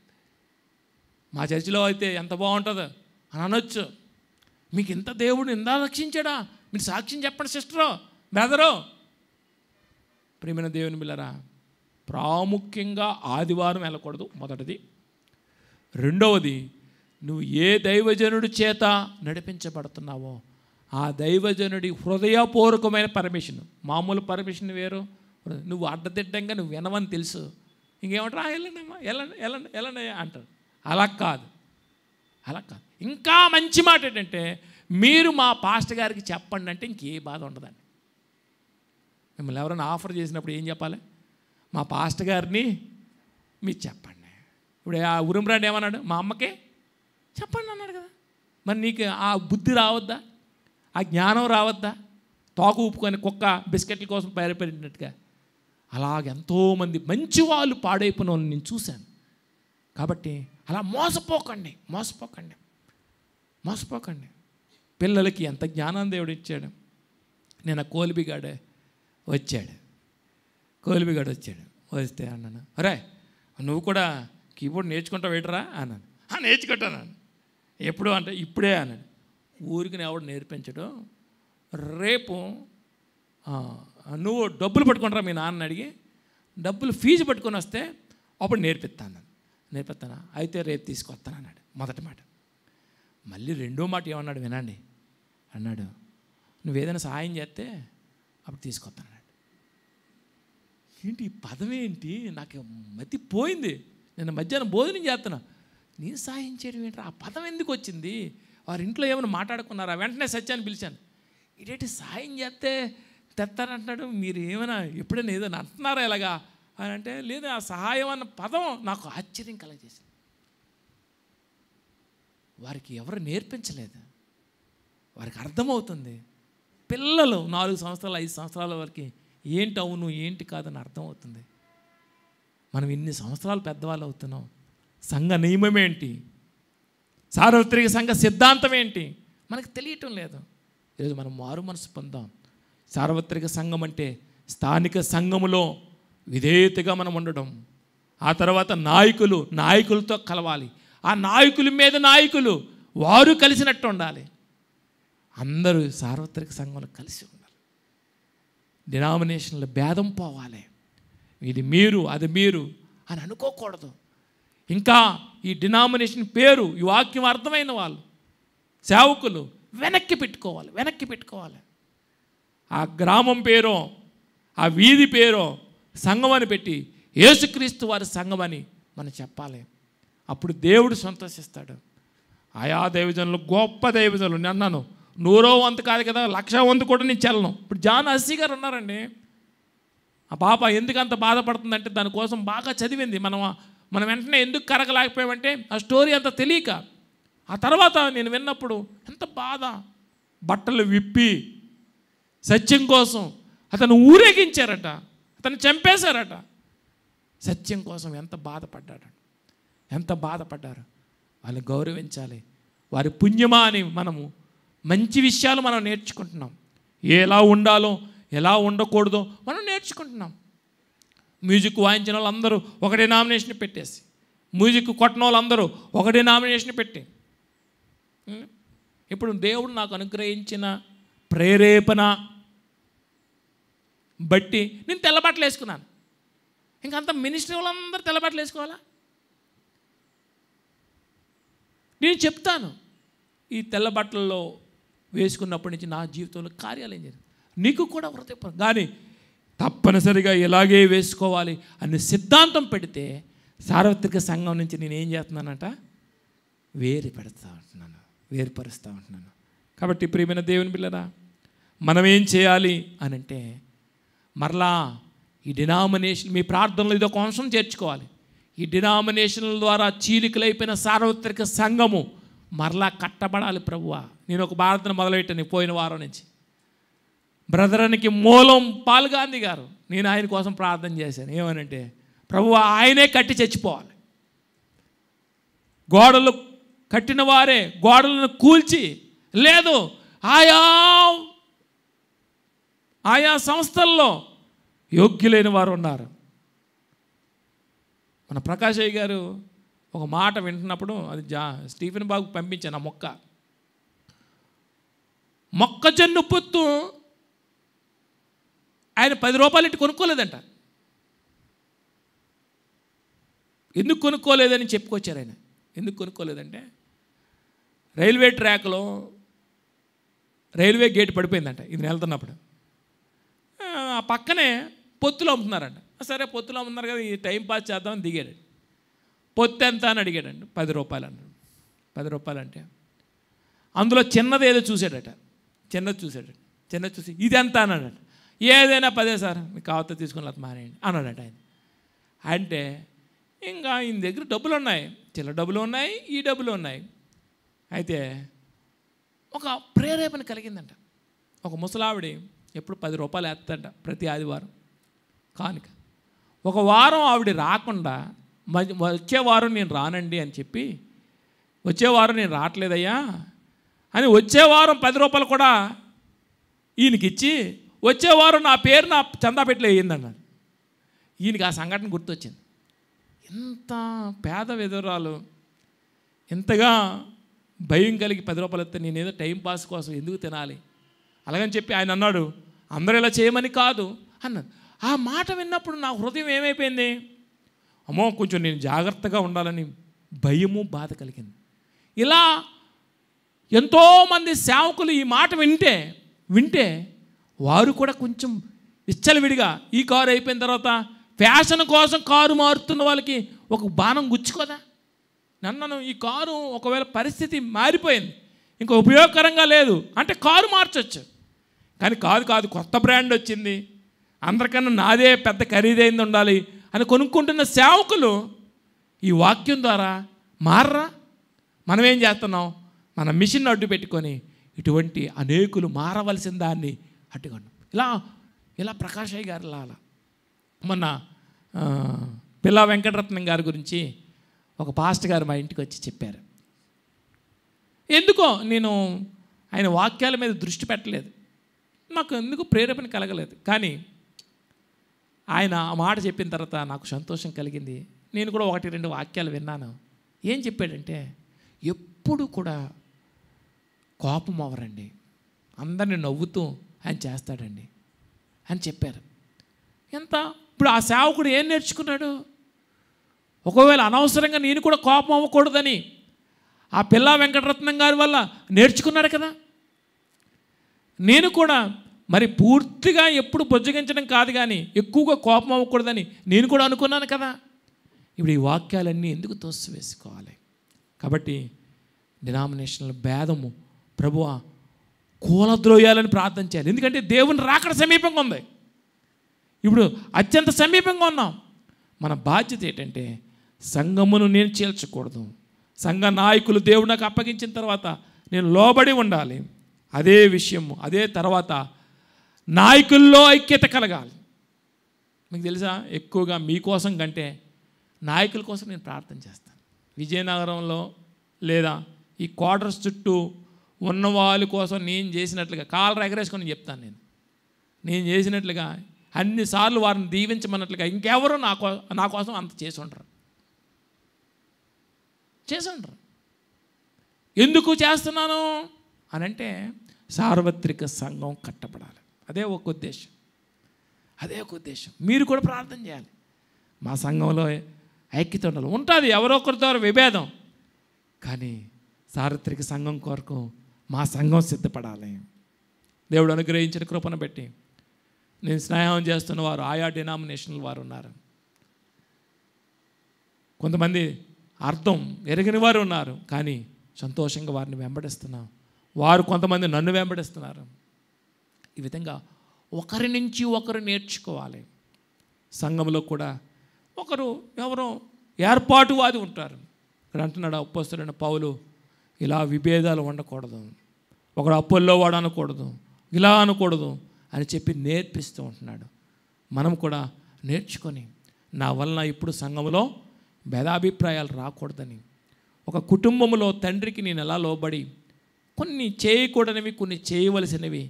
మా చర్చిలో అయితే ఎంత బాగుంటుందో అని అనొచ్చు. మీకు ఇంత దేవుడు ఇందా రక్షించాడా, మీరు సాక్ష్యం చెప్పండి సిస్టరు, బ్రదరు. ప్రియమైన దేవుని బిడ్డలారా, ప్రాముఖ్యంగా ఆదివారం వెళ్ళకూడదు మొదటిది. రెండవది, నువ్వు ఏ దైవజనుడి చేత నడిపించబడుతున్నావో ఆ దైవజనుడి హృదయపూర్వకమైన పర్మిషన్. మామూలు పర్మిషన్ వేరు, నువ్వు అడ్డదిడ్డంగా నువ్వు వినవని తెలుసు, ఇంకేమంటారా వెళ్ళండమ్మా వెళ్ళండి అంటారు. అలా కాదు. ఇంకా మంచి మాట ఏంటంటే మీరు మా పాస్టర్ గారికి చెప్పండి అంటే ఇంకే బాధ ఉండదండి. మిమ్మల్ని ఎవరైనా ఆఫర్ చేసినప్పుడు ఏం చెప్పాలి? మా పాస్టర్ గారిని మీరు చెప్పండి. ఇప్పుడు ఆ ఉరుమ్రాండ్ ఏమన్నాడు? మా అమ్మకే చెప్పండి అన్నాడు కదా. మరి నీకు ఆ బుద్ధి రావద్దా, ఆ జ్ఞానం రావద్దా? తోక ఊపుకొని కుక్క బిస్కెట్ల కోసం బయలుపెట్టినట్టుగా అలాగెంతోమంది మంచి వాళ్ళు పాడైపోయిన వాళ్ళని నేను చూశాను. కాబట్టి అలా మోసపోకండి. పిల్లలకి ఎంత జ్ఞానం దేవుడు ఇచ్చాడు. నేను కోలిబిగాడు వచ్చాడు. వస్తే అన్నాను, అరే నువ్వు కూడా కీబోర్డ్ నేర్చుకుంటావు ఏంటరా అన్నాను. నేర్చుకుంటాను. ఎప్పుడు అంటే ఇప్పుడే అన్నాడు. ఊరికి ఎవడు నేర్పించడు, రేపు నువ్వు డబ్బులు పట్టుకుంటారా మీ నాన్న అడిగి, డబ్బులు ఫీజు పట్టుకొని వస్తే అప్పుడు నేర్పిస్తాను. అయితే రేపు తీసుకొస్తాను అన్నాడు మొదటి మాట. మళ్ళీ రెండో మాట ఏమన్నాడు వినండి అన్నాడు, నువ్వేదైనా సహాయం చేస్తే అప్పుడు తీసుకొస్తాను అన్నాడు. ఏంటి ఈ పదం ఏంటి, నాకు మతి పోయింది. నేను మధ్యాహ్నం భోజనం చేస్తున్నా, నేను సహాయం చేయడం ఏంటి, ఆ పదం ఎందుకు వచ్చింది? వారి ఇంట్లో ఏమైనా మాట్లాడుకున్నారా? వెంటనే సత్యాన్ని పిలిచాను. ఇదేంటి సహాయం చేస్తే తెస్తానంటున్నాడు, మీరు ఏమైనా ఎప్పుడైనా ఏదైనా అంటున్నారా ఇలాగా అని అంటే, లేదు ఆ సహాయం అన్న పదం నాకు ఆశ్చర్యం కలగజేసింది. వారికి ఎవరు నేర్పించలేదు, వారికి అర్థమవుతుంది. పిల్లలు 4 సంవత్సరాలు 5 సంవత్సరాల వరకు ఏంటి అవును ఏంటి కాదని అర్థమవుతుంది. మనం ఇన్ని సంవత్సరాలు పెద్దవాళ్ళు అవుతున్నాం. సంఘ నియమం ఏంటి, సార్వత్రిక సంఘ సిద్ధాంతం ఏంటి మనకు తెలియటం లేదు. ఈరోజు మనం మారు మనసు పొందాం. సార్వత్రిక సంఘం అంటే స్థానిక సంఘములో విధేయతగా మనం ఉండడం. ఆ తర్వాత నాయకులతో కలవాలి. ఆ నాయకుల మీద నాయకులు వారు కలిసినట్టు ఉండాలి. అందరూ సార్వత్రిక సంఘంలో కలిసి ఉండాలి. డినామినేషన్ల భేదం పోవాలి. ఇది మీరు అది మీరు అని అనుకోకూడదు. ఇంకా ఈ డినామినేషన్ పేరు ఈ వాక్యం అర్థమైన వాళ్ళు సేవకులు వెనక్కి పెట్టుకోవాలి. ఆ గ్రామం పేరో ఆ వీధి పేరో సంఘం అని పెట్టి యేసుక్రీస్తు వారి సంఘం అని మనం చెప్పాలి. అప్పుడు దేవుడు సంతోషిస్తాడు. ఆయా దైవజనులు గొప్ప దైవజనులు, నేను అన్నాను 100వ వంతు కాదు కదా, 1,00,000వ వంతు కూడా నేను చెల్లను. ఇప్పుడు జాన్ హస్సీ గారు ఉన్నారండి. ఆ పాప ఎందుకు అంత బాధపడుతుందంటే దానికోసం బాగా చదివింది. మనం వెంటనే ఎందుకు కరగలేకపోయామంటే ఆ స్టోరీ అంత తెలియక. ఆ తర్వాత నేను విన్నప్పుడు ఎంత బాధ. బట్టలు విప్పి సత్యం కోసం అతను ఊరేగించారట, అతను చంపేశారట. సత్యం కోసం ఎంత బాధపడ్డారు. వాళ్ళని గౌరవించాలి. వారి పుణ్యమా అని మనము మంచి విషయాలు మనం నేర్చుకుంటున్నాం. ఎలా ఉండాలో ఎలా ఉండకూడదో మనం నేర్చుకుంటున్నాం. మ్యూజిక్ వాయించిన వాళ్ళందరూ ఒక డినామినేషన్ పెట్టేసి, మ్యూజిక్ కొట్టిన వాళ్ళందరూ ఒక డినామినేషన్ పెట్టి, ఇప్పుడు దేవుడు నాకు అనుగ్రహించిన ప్రేరేపణ బట్టి నేను తెల్లబట్టలు వేసుకున్నాను. ఇంకంత మినిస్ట్రీ వాళ్ళందరూ తెల్లబట్టలు వేసుకోవాలా? నేను చెప్తాను, ఈ తెల్లబట్టల్లో వేసుకున్నప్పటి నుంచి నా జీవితంలో కార్యాలు ఏం జరిగింది. నీకు కూడా హృదయపూర్వకం కానీ తప్పనిసరిగా ఇలాగే వేసుకోవాలి అనే సిద్ధాంతం పెడితే సార్వత్రిక సంఘం నుంచి నేను ఏం చేస్తున్నానంట, వేరుపరుస్తూ ఉంటున్నాను. కాబట్టి ప్రియమైన దేవుని బిడ్డలారా, మనం ఏం చేయాలి అని అంటే మరలా ఈ డినామినేషన్, మీ ప్రార్థనలో ఇదొక అంశం చేర్చుకోవాలి. ఈ డినామినేషన్ల ద్వారా చీలికలైపోయిన సార్వత్రిక సంఘము మరలా కట్టబడాలి. ప్రభువా, నేను ఒక ప్రార్థన మొదలుపెట్టాను పోయిన వారం నుంచి. బ్రదరానికి మూలం పాల్ గాంధీ గారు, నేను ఆయన కోసం ప్రార్థన చేశాను. ఏమనంటే, ప్రభువా ఆయనే కట్టి చచ్చిపోవాలి. గోడలు కట్టిన వారే గోడలను కూల్చి, లేదు ఆయా సంస్థల్లో యోగ్యులైన వారు ఉన్నారు. మన ప్రకాష్ అయ్య గారు ఒక మాట వింటున్నప్పుడు, అది స్టీఫెన్ బాబుకు పంపించాను. ఆ మొక్కజొన్న పొత్తు ఆయన 10 రూపాయలు ఇటు కొనుక్కోలేదంట. ఎందుకు కొనుక్కోలేదని చెప్పుకొచ్చారు ఆయన. ఎందుకు కొనుక్కోలేదంటే, రైల్వే ట్రాక్లో రైల్వే గేట్ పడిపోయిందంట ఇది వెళ్తున్నప్పుడు. ఆ పక్కనే పొత్తులు అమ్ముతున్నారంట. సరే పొత్తులు అమ్ముతున్నారు కదా, ఈ టైం పాస్ చేద్దామని దిగాడు. పొత్తు ఎంత అని అడిగాడండి. 10 రూపాయలు అన్నాడు. 10 రూపాయలు అంటే అందులో చిన్నది ఏదో చూశాడట. చిన్నది చూసి ఇది ఎంత అన్నాడట. ఏదైనా 10 సార్, మీకు కావత తీసుకుని అది మానేయండి అన్నాడట ఆయన. అంటే ఇంకా ఈయన దగ్గర డబ్బులు ఉన్నాయి, చిల్లర డబ్బులు ఉన్నాయి, ఈ డబ్బులు ఉన్నాయి. అయితే ఒక ప్రేరేపణ కలిగిందంట. ఒక ముసలావిడి ఎప్పుడు 10 రూపాయలు వేస్తుందంట ప్రతి ఆదివారం కానుక. ఒక వారం ఆవిడ రాకుండా, వచ్చే వారం నేను రానండి అని చెప్పి, వచ్చే వారం నేను రావట్లేదయ్యా అని వచ్చే వారం 10 రూపాయలు కూడా ఈయనకి ఇచ్చి, వచ్చే వారం నా పేరు నా చందా పెట్టి వేయిందన్నాడు. ఈయనకి ఆ సంఘటన గుర్తొచ్చింది. ఎంత పేద విధురాలు ఎంతగా భయం కలిగి 10 రూపాయలు ఇస్తే నేనేదో టైంపాస్ కోసం ఎందుకు తినాలి అలాగని చెప్పి ఆయన అన్నాడు, అందరూ ఇలా చేయమని కాదు అన్నాడు. ఆ మాట విన్నప్పుడు నా హృదయం ఏమైపోయింది, అమ్మో కొంచెం నేను జాగ్రత్తగా ఉండాలని భయము బాధ కలిగింది. ఇలా ఎంతోమంది సేవకులు ఈ మాట వింటే వారు కూడా కొంచెం విచ్చలవిడిగా, ఈ కారు అయిపోయిన తర్వాత ఫ్యాషన్ కోసం కారు మారుతున్న వాళ్ళకి ఒక బాణం గుచ్చుకోదా? నన్ను ఈ కారు ఒకవేళ పరిస్థితి మారిపోయింది, ఇంకా ఉపయోగకరంగా లేదు అంటే కారు మార్చొచ్చు. కానీ కాదు కొత్త బ్రాండ్ వచ్చింది, అందరికన్నా నాదే పెద్ద ఖరీదైంది ఉండాలి అని కొనుక్కుంటున్న సేవకులు ఈ వాక్యం ద్వారా మారరా? మనం ఏం చేస్తున్నాం, మన మిషన్ అడ్డు పెట్టుకొని ఇటువంటి అనేకులు మారవలసిన దాన్ని అడ్డుకున్నాం. ఇలా ప్రకాష్ అయ్య గారు అలా మొన్న పిల్లా వెంకటరత్నం గారి గురించి ఒక పాస్టర్ గారు మా ఇంటికి వచ్చి చెప్పారు. ఎందుకో నేను ఆయన వాక్యాల మీద దృష్టి పెట్టలేదు, నాకు ఎందుకు ప్రేరేపణ కలగలేదు. కానీ ఆయన ఆ మాట చెప్పిన తర్వాత నాకు సంతోషం కలిగింది. నేను కూడా 1-2 వాక్యాలు విన్నాను. ఏం చెప్పాడంటే, ఎప్పుడు కూడా కోపం అవ్వరండి, అందరిని నవ్వుతూ ఆయన చేస్తాడండి. అని చెప్పారు. ఎంత ఇప్పుడు ఆ సేవకుడు ఏం నేర్చుకున్నాడు? ఒకవేళ అనవసరంగా నేను కూడా కోపం అవ్వకూడదని ఆ పిల్ల వెంకటరత్నం గారి వల్ల నేర్చుకున్నాడు కదా. నేను కూడా మరి పూర్తిగా ఎప్పుడు బుజ్జగించడం కాదు, కానీ ఎక్కువగా కోపం అవ్వకూడదని నేను కూడా అనుకున్నాను కదా. ఇప్పుడు ఈ వాక్యాలన్నీ ఎందుకు తోసివేసుకోవాలి? కాబట్టి డినామినేషనల్ భేదము ప్రభువా కూలద్రోయాలని ప్రార్థన చేయాలి. ఎందుకంటే దేవుని రాకడ సమీపంగా ఉంది. ఇప్పుడు అత్యంత సమీపంగా ఉన్నాం. మన బాధ్యత ఏంటంటే సంఘమును నేను చీల్చకూడదు. సంఘ నాయకులు దేవుడు నాకు అప్పగించిన తర్వాత నేను లోబడి ఉండాలి. అదే విషయము, అదే తర్వాత నాయకుల్లో ఐక్యత కలగాలి. మీకు తెలుసా, ఎక్కువగా మీకోసం కంటే నాయకుల కోసం నేను ప్రార్థన చేస్తాను. విజయనగరంలో లేదా ఈ క్వార్టర్స్ చుట్టూ ఉన్న వాళ్ళ కోసం నేను చేసినట్లుగా కాళ్ళు ఎగరేసుకొని చెప్తాను. నేను చేసినట్లుగా అన్నిసార్లు వారిని దీవించమన్నట్లుగా ఇంకెవరూ నా కోసం అంత చేసి ఉండరు. ఎందుకు చేస్తున్నాను అని అంటే సార్వత్రిక సంఘం కట్టబడాలి. అదే ఒక ఉద్దేశం. మీరు కూడా ప్రార్థన చేయాలి. మా సంఘంలో ఐక్యత ఉండాలి. ఉంటుంది ఎవరో ఒకరి ద్వారా విభేదం, కానీ సార్వత్రిక సంఘం కొరకు మా సంఘం సిద్ధపడాలి. దేవుడు అనుగ్రహించిన కృపను బట్టి నేను స్నేహం చేస్తున్న వారు ఆయా డినామినేషన్ల వారు ఉన్నారు. కొంతమంది అర్థం ఎరగని వారు ఉన్నారు, కానీ సంతోషంగా వారిని వెంబడిస్తున్నాం. వారు కొంతమంది నన్ను వెంబడిస్తున్నారు. ఈ విధంగా ఒకరి నుంచి ఒకరు నేర్చుకోవాలి. సంఘంలో కూడా ఎవరో ఏర్పాటువాది ఉంటారు. ఇక్కడ అంటున్నాడు అపోస్తలుడైన పౌలు, ఇలా విభేదాలు ఉండకూడదు, ఒకడు అప్పుల్లో వాడు అనకూడదు, ఇలా అనకూడదు అని చెప్పి నేర్పిస్తూ ఉంటున్నాడు. మనం కూడా నేర్చుకొని నా వలన ఇప్పుడు సంఘంలో భేదాభిప్రాయాలు రాకూడదని, ఒక కుటుంబంలో తండ్రికి నేను ఎలా లోబడి కొన్ని చేయకూడనివి కొన్ని చేయవలసినవి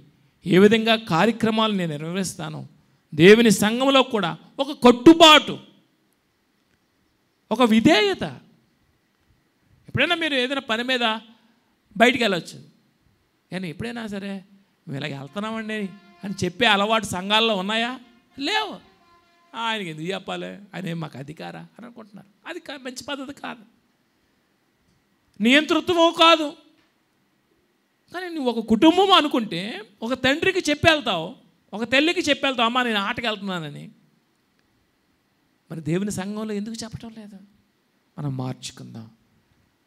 ఏ విధంగా కార్యక్రమాలు నేను నిర్వహిస్తాను, దేవుని సంఘంలో కూడా ఒక కట్టుబాటు, ఒక విధేయత. ఎప్పుడైనా మీరు ఏదైనా పని మీద బయటికి వెళ్ళొచ్చు, కానీ ఎప్పుడైనా సరే మేము ఇలాగ వెళ్తున్నామండి అని చెప్పే అలవాటు సంఘాల్లో ఉన్నాయా? లేవు. ఆయనకి ఎందుకు చెప్పాలి, ఆయన మాకు అధికారా అని అనుకుంటున్నారు. అది మంచి పద్ధతి కాదు, నియంతృత్వమో కాదు. కానీ నువ్వు ఒక కుటుంబం అనుకుంటే ఒక తండ్రికి చెప్పి వెళ్తావు, ఒక తల్లికి చెప్పి వెళ్తావు, అమ్మా నేను ఆటకి వెళ్తున్నానని. మరి దేవుని సంఘంలో ఎందుకు చెప్పటం లేదు? మనం మార్చుకుందాం,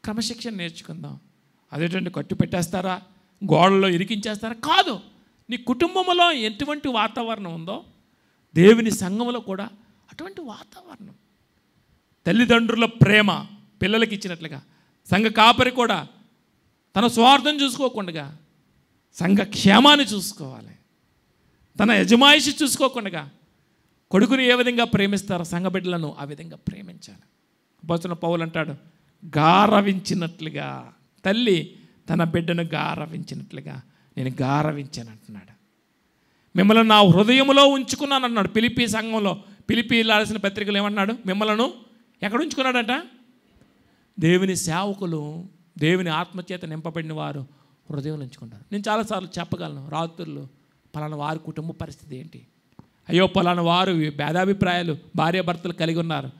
క్రమశిక్షణ నేర్చుకుందాం. అదేంటంటే కట్టు పెట్టేస్తారా, గోడల్లో ఇరికించేస్తారా? కాదు. నీ కుటుంబంలో ఎటువంటి వాతావరణం ఉందో దేవుని సంఘంలో కూడా అటువంటి వాతావరణం. తల్లిదండ్రుల ప్రేమ పిల్లలకి ఇచ్చినట్లుగా సంఘ కాపరి కూడా తన స్వార్థం చూసుకోకుండా సంఘ క్షేమాన్ని చూసుకోవాలి. తన యజమాయిషి చూసుకోకుండా కొడుకుని ఏ విధంగా ప్రేమిస్తారో సంఘ బిడ్డలను ఆ విధంగా ప్రేమించాలి. అపోస్తలుడైన పౌలు అంటాడు, గారవించినట్లుగా తల్లి తన బిడ్డను గారవించినట్లుగా నేను గారవించాను అంటున్నాడు. మిమ్మల్ని నా హృదయంలో ఉంచుకున్నాను అన్నాడు. ఫిలిప్పీ సంఘంలో ఫిలిప్పీ రాసిన పత్రికలు ఏమన్నాడు? మిమ్మలను ఎక్కడ ఉంచుకున్నాడట? దేవుని సేవకులు, దేవుని ఆత్మచేత నింపబడిన వారు హృదయంలో ఉంచుకుంటారు. నేను చాలాసార్లు చెప్పగలను, రాత్రులు పలానా వారి కుటుంబ పరిస్థితి ఏంటి, అయ్యో పలానా వారు భేదాభిప్రాయాలు భార్యాభర్తలు కలిగి ఉన్నారు,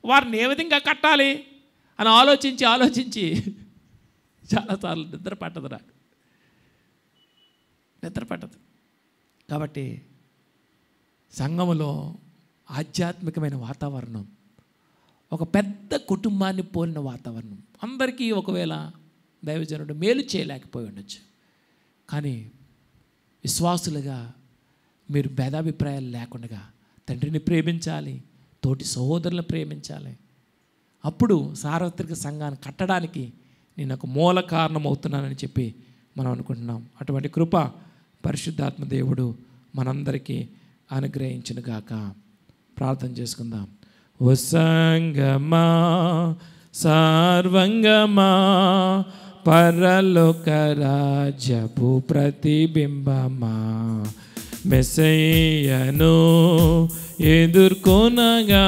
వారిని ఏ విధంగా కట్టాలి అని ఆలోచించి చాలాసార్లు నిద్ర పట్టదు. కాబట్టి సంఘములో ఆధ్యాత్మికమైన వాతావరణం, ఒక పెద్ద కుటుంబాన్ని పోలిన వాతావరణం. అందరికీ ఒకవేళ దైవజనుడు మేలు చేయలేకపోయి ఉండొచ్చు, కానీ విశ్వాసులుగా మీరు భేదాభిప్రాయాలు లేకుండా తండ్రిని ప్రేమించాలి, తోటి సహోదరులను ప్రేమించాలి. అప్పుడు సార్వత్రిక సంఘాన్ని కట్టడానికి నేను ఒక మూల కారణం అవుతున్నానని చెప్పి మనం అనుకుంటున్నాం. అటువంటి కృప పరిశుద్ధాత్మ దేవుడు మనందరికీ అనుగ్రహించునుగాక. ప్రార్థన చేసుకుందాం. ఓ సంగమా సార్వంగమా పరలోక రాజ్యపు ప్రతిబింబమా, మెస్సయ్యను ఎదుర్కొనగా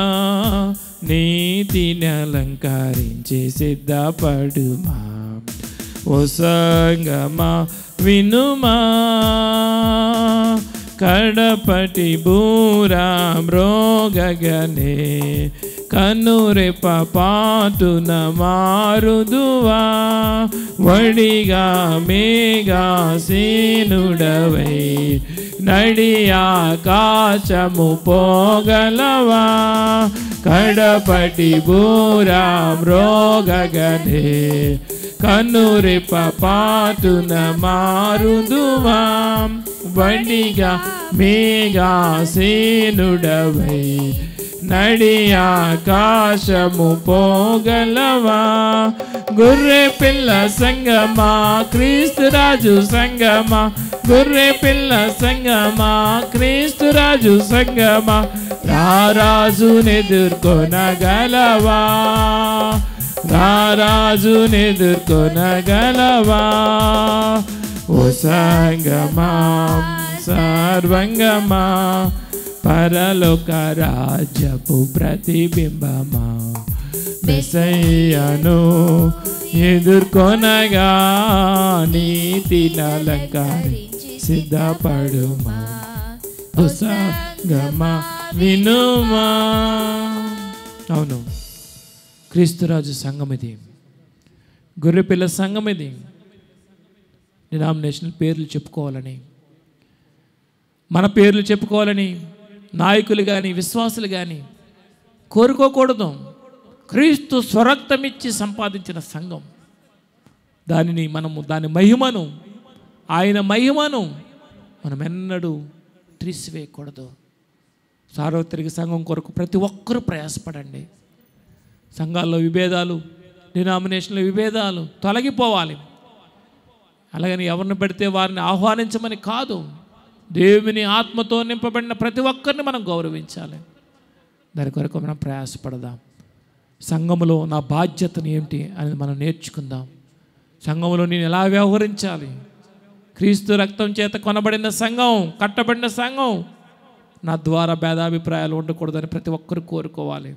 నీతిని అలంకరించి సిద్ధపడుమా. ఓ సంగమా వినుమా, కడపటి బూరా మ్రోగగనే కన్నురెప్ప పాటున మారుదువా వడిగా మేఘా సీనుడవై నడి ఆకాశము పోగలవా కడపటి బూరా మ్రోగగనే కన్నురెప్ప పాటున మారుదువా వడిగా మేఘా సీనుడవై నడి ఆకాశము పోగలవా గొర్రె పిల్ల సంగమా క్రీస్తురాజు సంగమా గొర్రె పిల్ల సంగమా క్రీస్తురాజు సంగమా రారాజునెదుర్కొనగలవా రారాజునెదుర్కొనగలవా ఓ సంగమా సర్వంగమా పరలోక రాజ్యపు ప్రతిబింబమా మెస్సయ్యను ఎదుర్కొనగా నీతినలంకరించి సిద్ధపడుమా ఓ సంగమా వినుమా. అవును, క్రీస్తురాజు సంఘం ఇది, గొర్రెపిల్ల సంఘం ఇది. డినామినేషనల్ పేర్లు చెప్పుకోవాలని, మన పేర్లు చెప్పుకోవాలని నాయకులు కానీ విశ్వాసులు కానీ కోరుకోకూడదు. క్రీస్తు స్వరక్తమిచ్చి సంపాదించిన సంఘం, దాని మహిమను, ఆయన మహిమను మనం ఎన్నడూ తీసివేయకూడదు. సార్వత్రిక సంఘం కొరకు ప్రతి ఒక్కరూ ప్రయాసపడండి. సంఘాల్లో విభేదాలు, డినామినేషన్ల విభేదాలు తొలగిపోవాలి. అలాగని ఎవరిని పెడితే వారిని ఆహ్వానించమని కాదు, దేవుని ఆత్మతో నింపబడిన ప్రతి ఒక్కరిని మనం గౌరవించాలి. దాని కొరకు మనం ప్రయాసపడదాం. సంఘములో నా బాధ్యతను ఏమిటి అనేది మనం నేర్చుకుందాం. సంఘములో నేను ఎలా వ్యవహరించాలి, క్రీస్తు రక్తం చేత కొనబడిన సంఘం, కట్టబడిన సంఘం, నా ద్వారా భేదాభిప్రాయాలు ఉండకూడదని ప్రతి ఒక్కరు కోరుకోవాలి.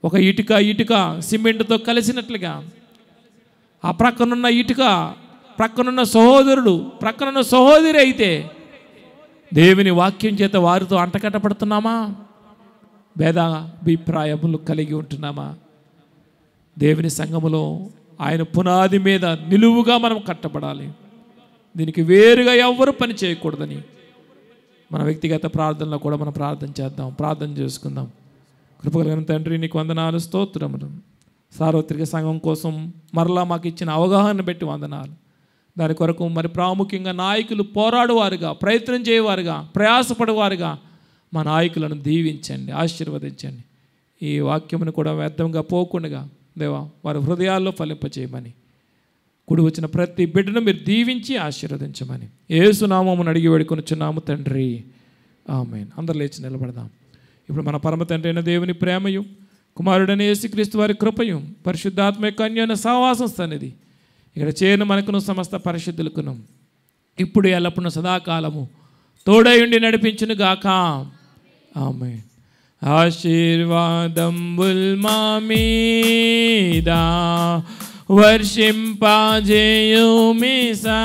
ఒక ఇటుక సిమెంట్తో కలిసినట్లుగా ఆ ప్రక్కనున్న ఇటుక ప్రక్కనున్న సహోదరుడు ప్రక్కనున్న సహోదరి అయితే దేవుని వాక్యం చేత వారితో అంటకట్టబడుతున్నామా? భేదాభిప్రాయములు కలిగి ఉంటున్నామా? దేవుని సంఘములో ఆయన పునాది మీద నిలువుగా మనం కట్టబడాలి. దీనికి వేరుగా ఎవ్వరు పని చేయకూడదని మన వ్యక్తిగత ప్రార్థనలో కూడా మనం ప్రార్థన చేద్దాం, ప్రార్థన చేసుకుందాం. కృపగలిగిన తండ్రి, నీకు వందనాలు, స్తోత్రములు. సార్వత్రిక సంఘం కోసం మరలా మాకు ఇచ్చిన అవగాహన బట్టి వందనాలు. దాని కొరకు మరి ప్రాముఖ్యంగా నాయకులు పోరాడువారుగా, ప్రయత్నం చేయవారుగా, ప్రయాసపడేవారుగా మా నాయకులను దీవించండి, ఆశీర్వదించండి. ఈ వాక్యమును కూడా వ్యర్థంగా పోకుండా దేవా వారి హృదయాల్లో ఫలింపచేయమని, కూడి వచ్చిన ప్రతి బిడ్డను మీరు దీవించి ఆశీర్వదించమని యేసు నామమును అడిగి వేడుకొనుచున్నాము తండ్రి, ఆమేన్. అందరూ లేచి నిలబడదాం. ఇప్పుడు మన పరమ తండ్రి అయిన దేవుని ప్రేమయు, కుమారుడైన యేసుక్రీస్తు వారి కృపయు, పరిశుద్ధాత్మ యొక్క అన్యోన్య సహవాసం సన్నిధి ఇక్కడ చేరిన మనకును సమస్త పరిశుద్ధులకును ఇప్పుడు ఎల్లప్పుడూ సదాకాలము తోడయుండి నడిపించును గాక, ఆమేన్. ఆశీర్వాదంబుల్ మా మీద వర్షింపజేయుమిసా,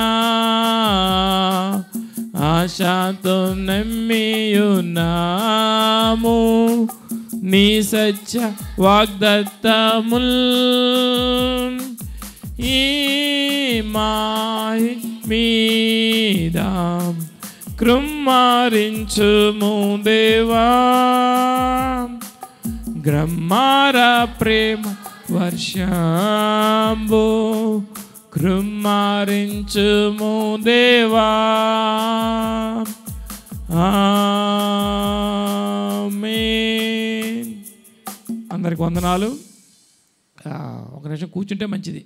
ఆశతో నమ్మియున్నాము నీ సత్య వాగ్దత్తముల్. ఈ మాయి మీద కృమ్మారించుము దేవా, గ్రమ్మార ప్రేమ వర్షంబు కృమ్మారించుము దేవా, ఆమేన్. అందరికి వందనాలు. ఒక నిమిషం కూర్చుంటే మంచిది.